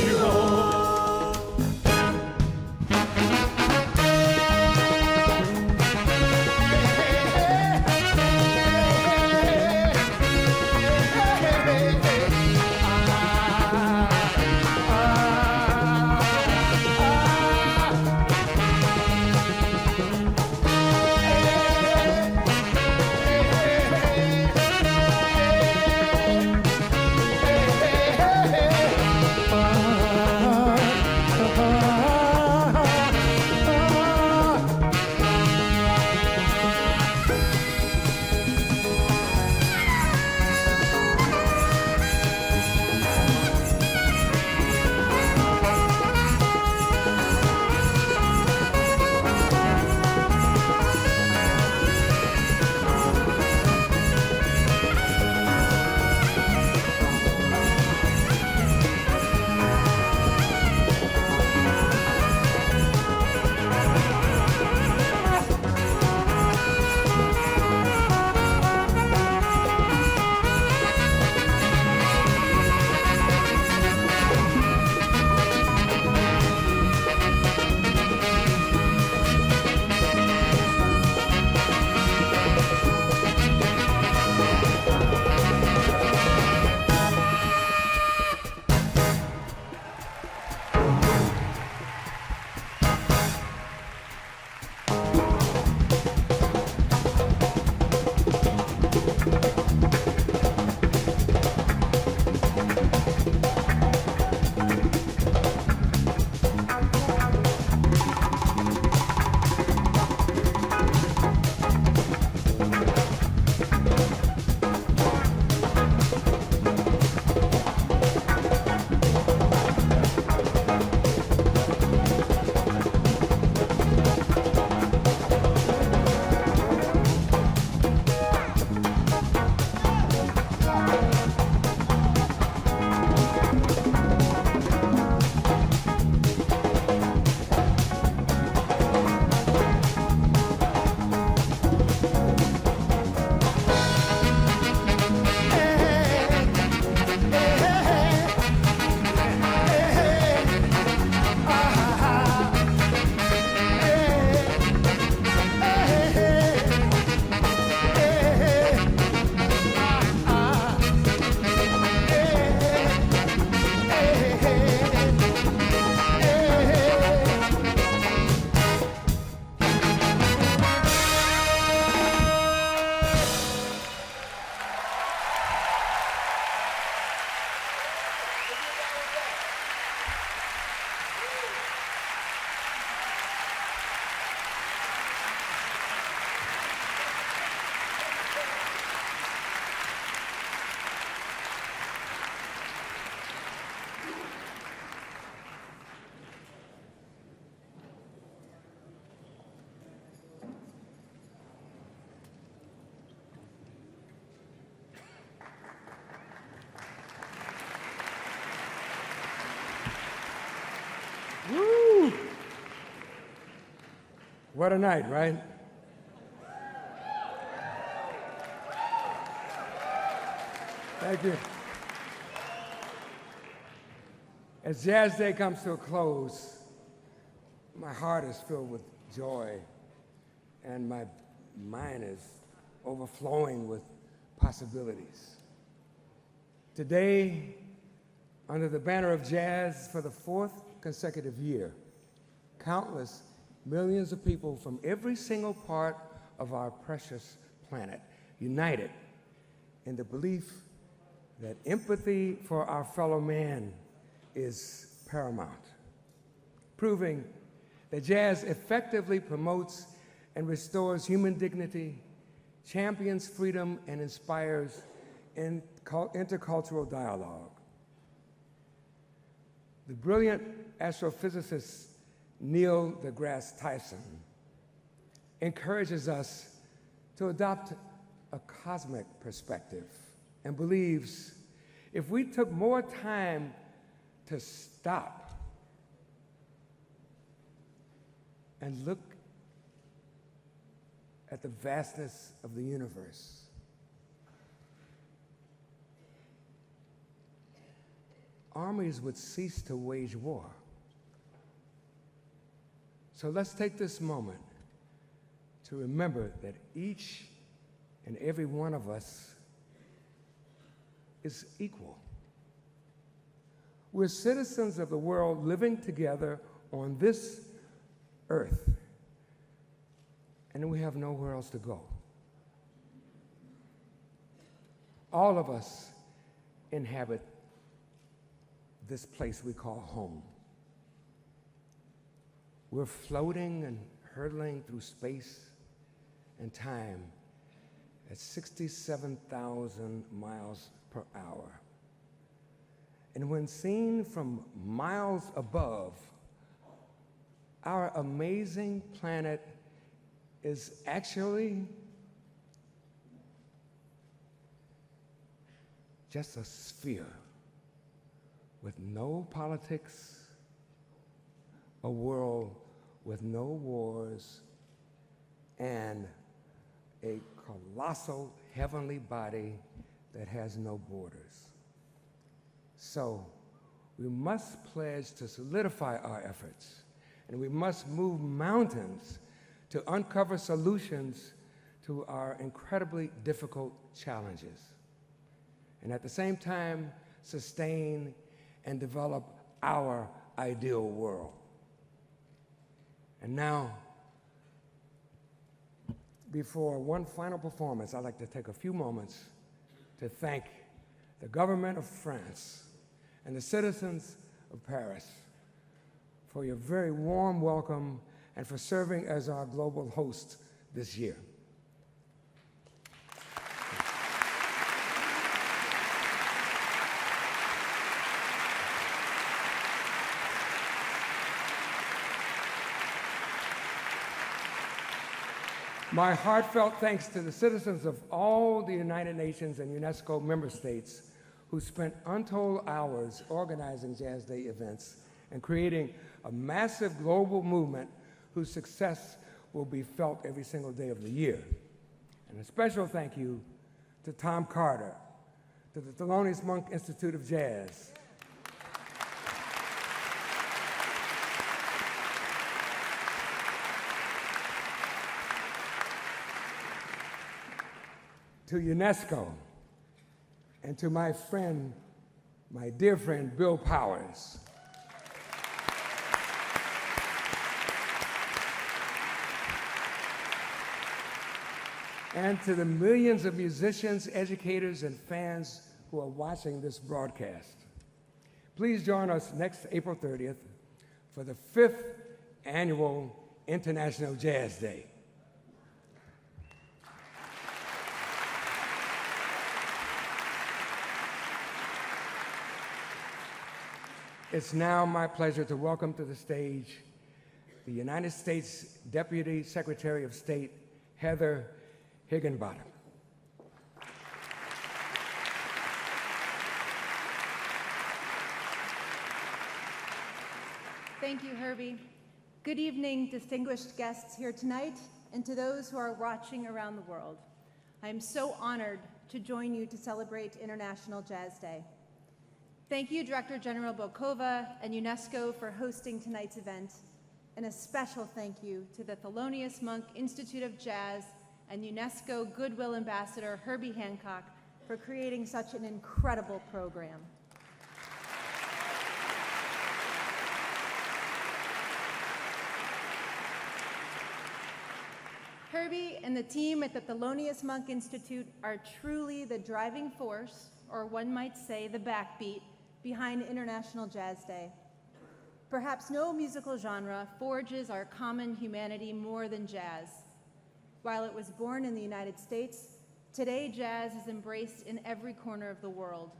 Woo! What a night, right? Thank you. As Jazz Day comes to a close, my heart is filled with joy and my mind is overflowing with possibilities. Today, under the banner of jazz for the 4th consecutive year, countless millions of people from every single part of our precious planet united in the belief that empathy for our fellow man is paramount, proving that jazz effectively promotes and restores human dignity, champions freedom, and inspires intercultural dialogue. The brilliant astrophysicist Neil deGrasse Tyson encourages us to adopt a cosmic perspective and believes if we took more time to stop and look at the vastness of the universe, armies would cease to wage war. So let's take this moment to remember that each and every one of us is equal. We're citizens of the world living together on this earth, and we have nowhere else to go. All of us inhabit this place we call home. We're floating and hurtling through space and time at 67,000 miles per hour. And when seen from miles above, our amazing planet is actually just a sphere with no politics, a world with no wars, and a colossal heavenly body that has no borders. So we must pledge to solidify our efforts, and we must move mountains to uncover solutions to our incredibly difficult challenges, and at the same time sustain and develop our ideal world. And now, before one final performance, I'd like to take a few moments to thank the government of France and the citizens of Paris for your very warm welcome and for serving as our global host this year. My heartfelt thanks to the citizens of all the United Nations and UNESCO member states who spent untold hours organizing Jazz Day events and creating a massive global movement whose success will be felt every single day of the year. And a special thank you to Tom Carter, to the Thelonious Monk Institute of Jazz, to UNESCO, and to my friend, my dear friend, Bill Powers. And to the millions of musicians, educators, and fans who are watching this broadcast. Please join us next April 30th for the 5th Annual International Jazz Day. It's now my pleasure to welcome to the stage the United States Deputy Secretary of State, Heather Higginbottom. Thank you, Herbie. Good evening, distinguished guests here tonight, and to those who are watching around the world. I am so honored to join you to celebrate International Jazz Day. Thank you, Director General Bokova and UNESCO for hosting tonight's event. And a special thank you to the Thelonious Monk Institute of Jazz and UNESCO Goodwill Ambassador Herbie Hancock for creating such an incredible program. Herbie and the team at the Thelonious Monk Institute are truly the driving force, or one might say the backbeat, behind International Jazz Day. Perhaps no musical genre forges our common humanity more than jazz. While it was born in the United States, today jazz is embraced in every corner of the world.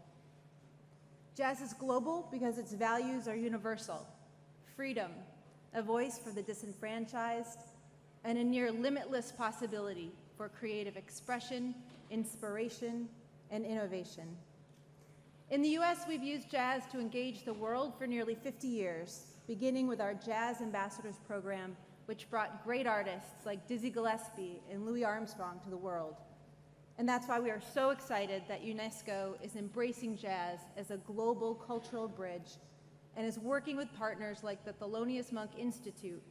Jazz is global because its values are universal: freedom, a voice for the disenfranchised, and a near limitless possibility for creative expression, inspiration, and innovation. In the US, we've used jazz to engage the world for nearly 50 years, beginning with our Jazz Ambassadors program, which brought great artists like Dizzy Gillespie and Louis Armstrong to the world. And that's why we are so excited that UNESCO is embracing jazz as a global cultural bridge and is working with partners like the Thelonious Monk Institute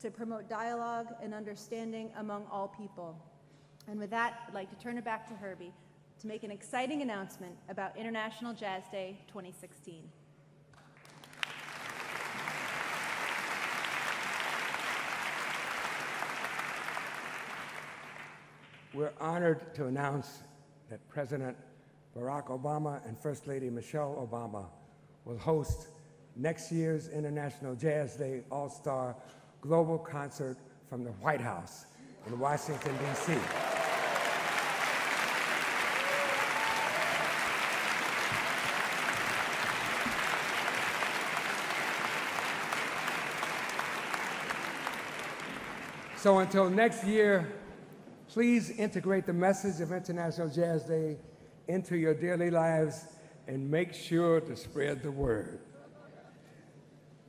to promote dialogue and understanding among all people. And with that, I'd like to turn it back to Herbie to make an exciting announcement about International Jazz Day 2016. We're honored to announce that President Barack Obama and First Lady Michelle Obama will host next year's International Jazz Day All-Star Global Concert from the White House in Washington, D.C. So until next year, please integrate the message of International Jazz Day into your daily lives and make sure to spread the word.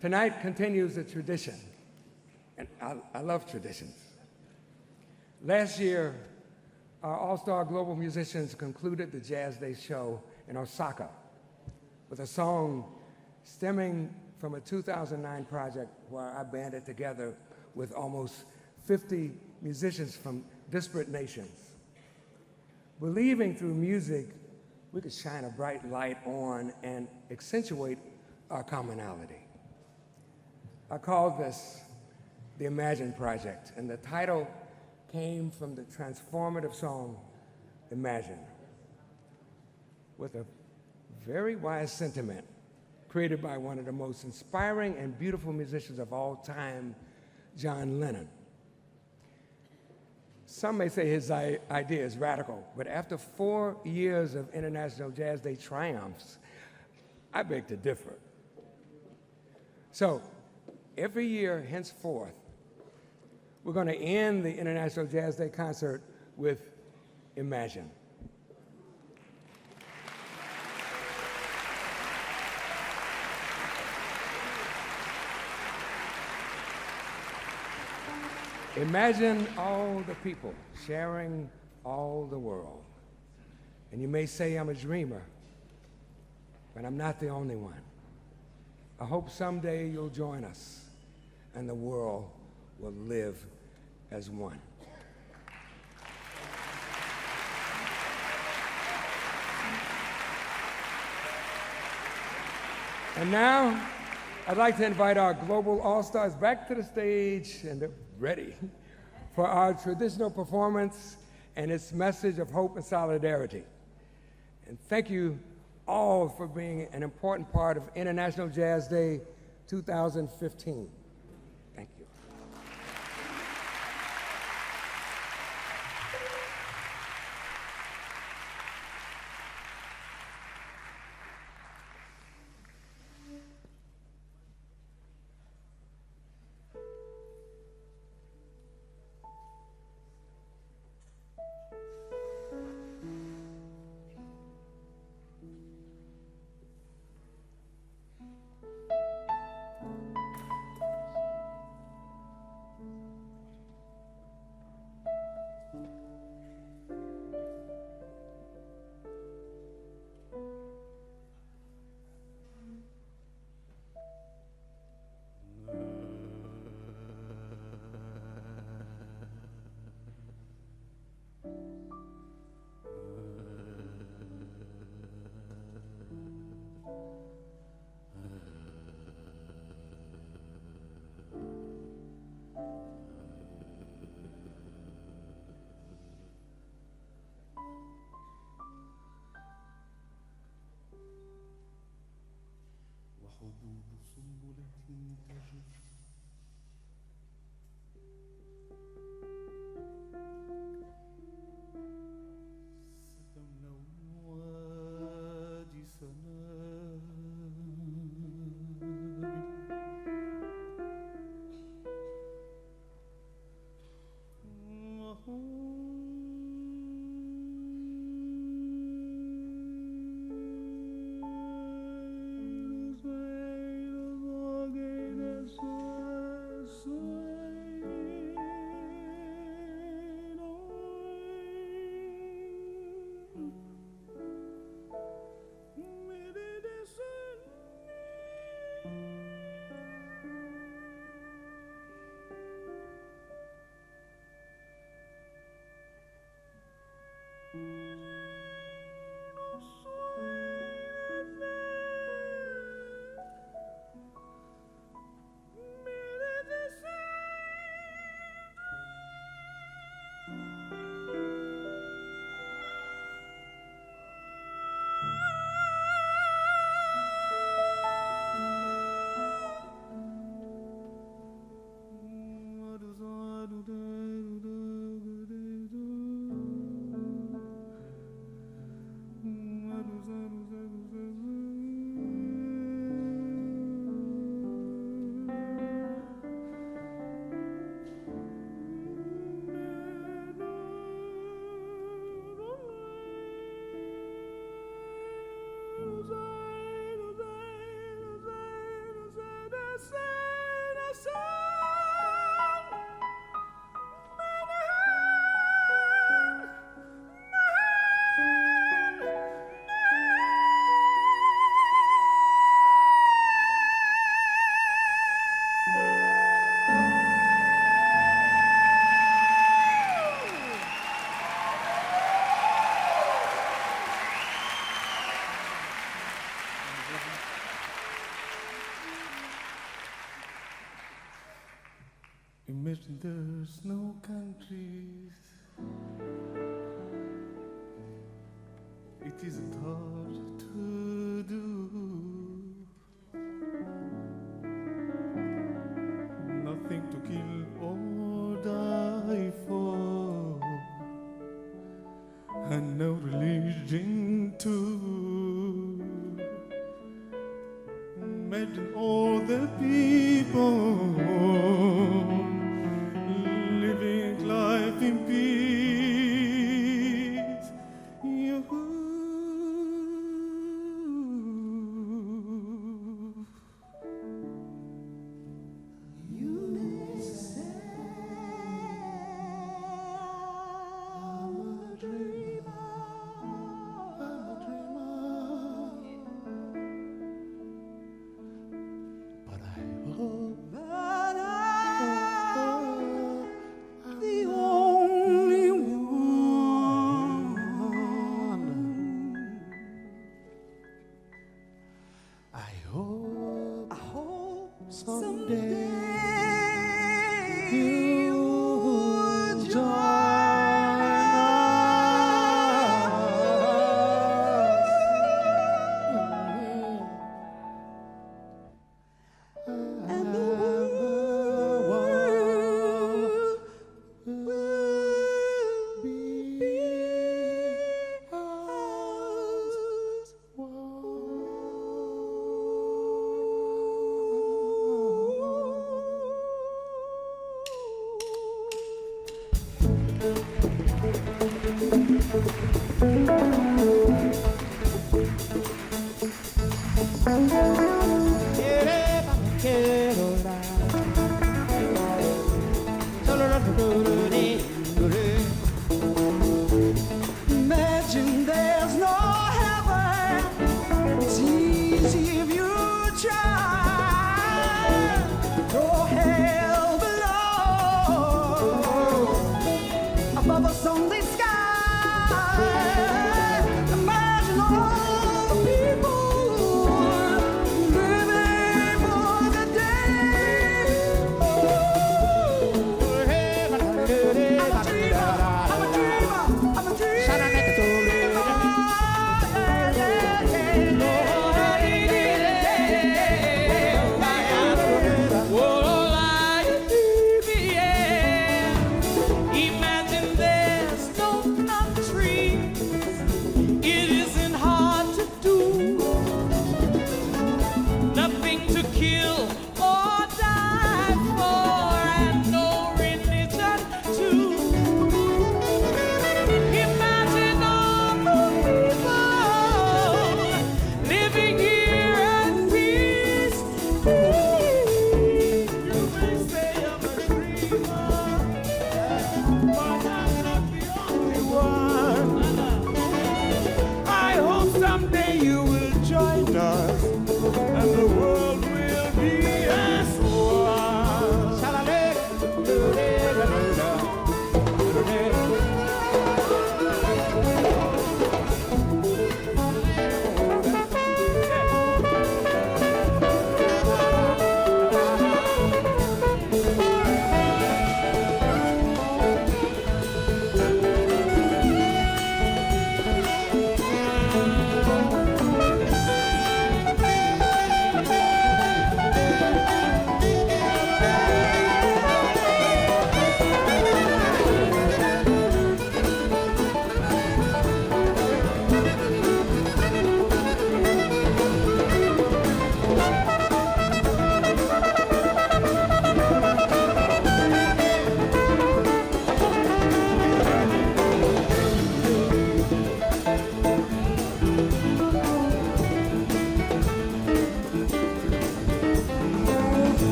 Tonight continues a tradition, and I love traditions. Last year, our All-Star Global musicians concluded the Jazz Day show in Osaka with a song stemming from a 2009 project where I banded together with almost 50 musicians from disparate nations, believing through music we could shine a bright light on and accentuate our commonality. I called this the Imagine Project, and the title came from the transformative song, Imagine, with a very wise sentiment created by one of the most inspiring and beautiful musicians of all time, John Lennon. Some may say his idea is radical, but after 4 years of International Jazz Day triumphs, I beg to differ. So, every year henceforth, we're going to end the International Jazz Day concert with Imagine. Imagine all the people sharing all the world. And you may say I'm a dreamer, but I'm not the only one. I hope someday you'll join us and the world will live as one. And now, I'd like to invite our global all-stars back to the stage, and they're ready for our traditional performance and its message of hope and solidarity. And thank you all for being an important part of International Jazz Day 2015. Thank you. Imagine there's no countries. It isn't hard to do. Nothing to kill or die for, and no religion too. Imagine all the people living life in peace. Imagine there's no heaven. It's easy if you try. No hell below. Above us only sky. Imagine all the people living for the day. I'm a dreamer. I'm a dreamer. I'm a dreamer.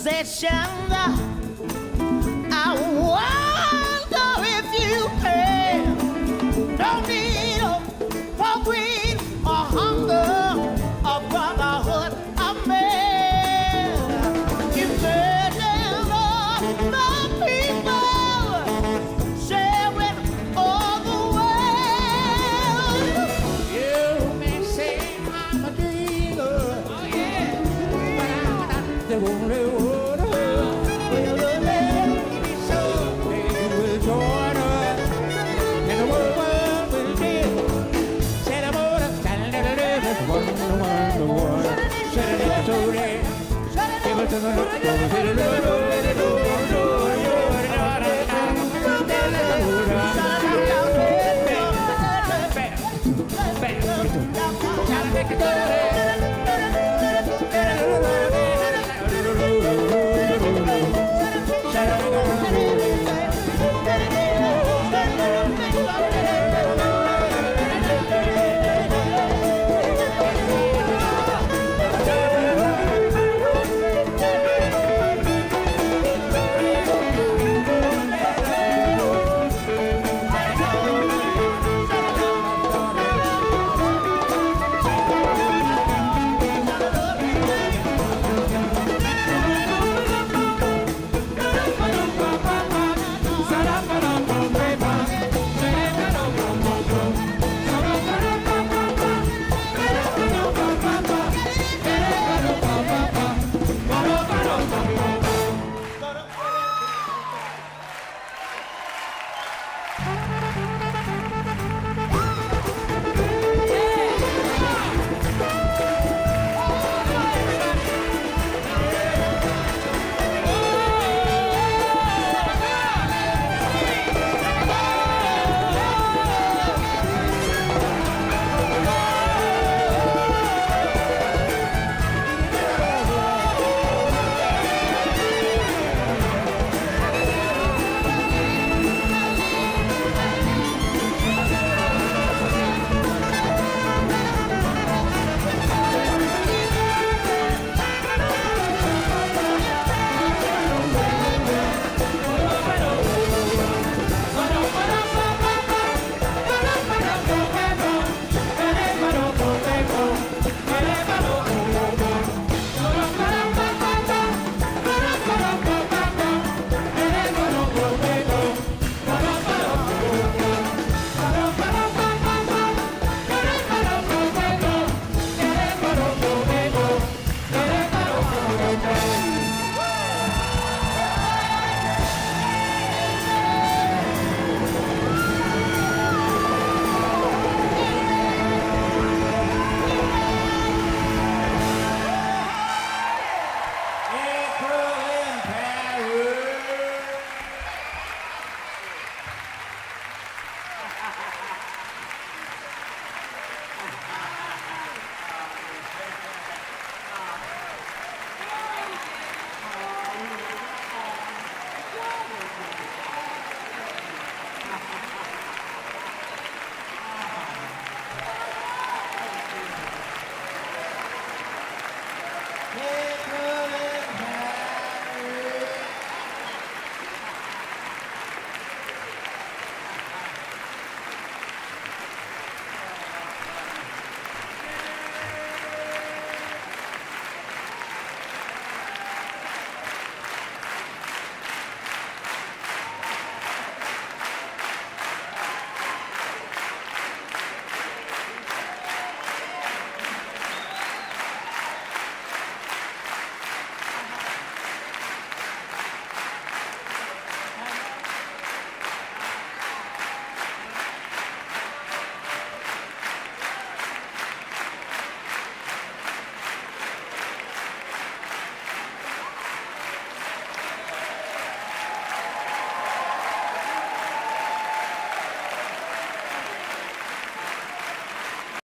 musician, the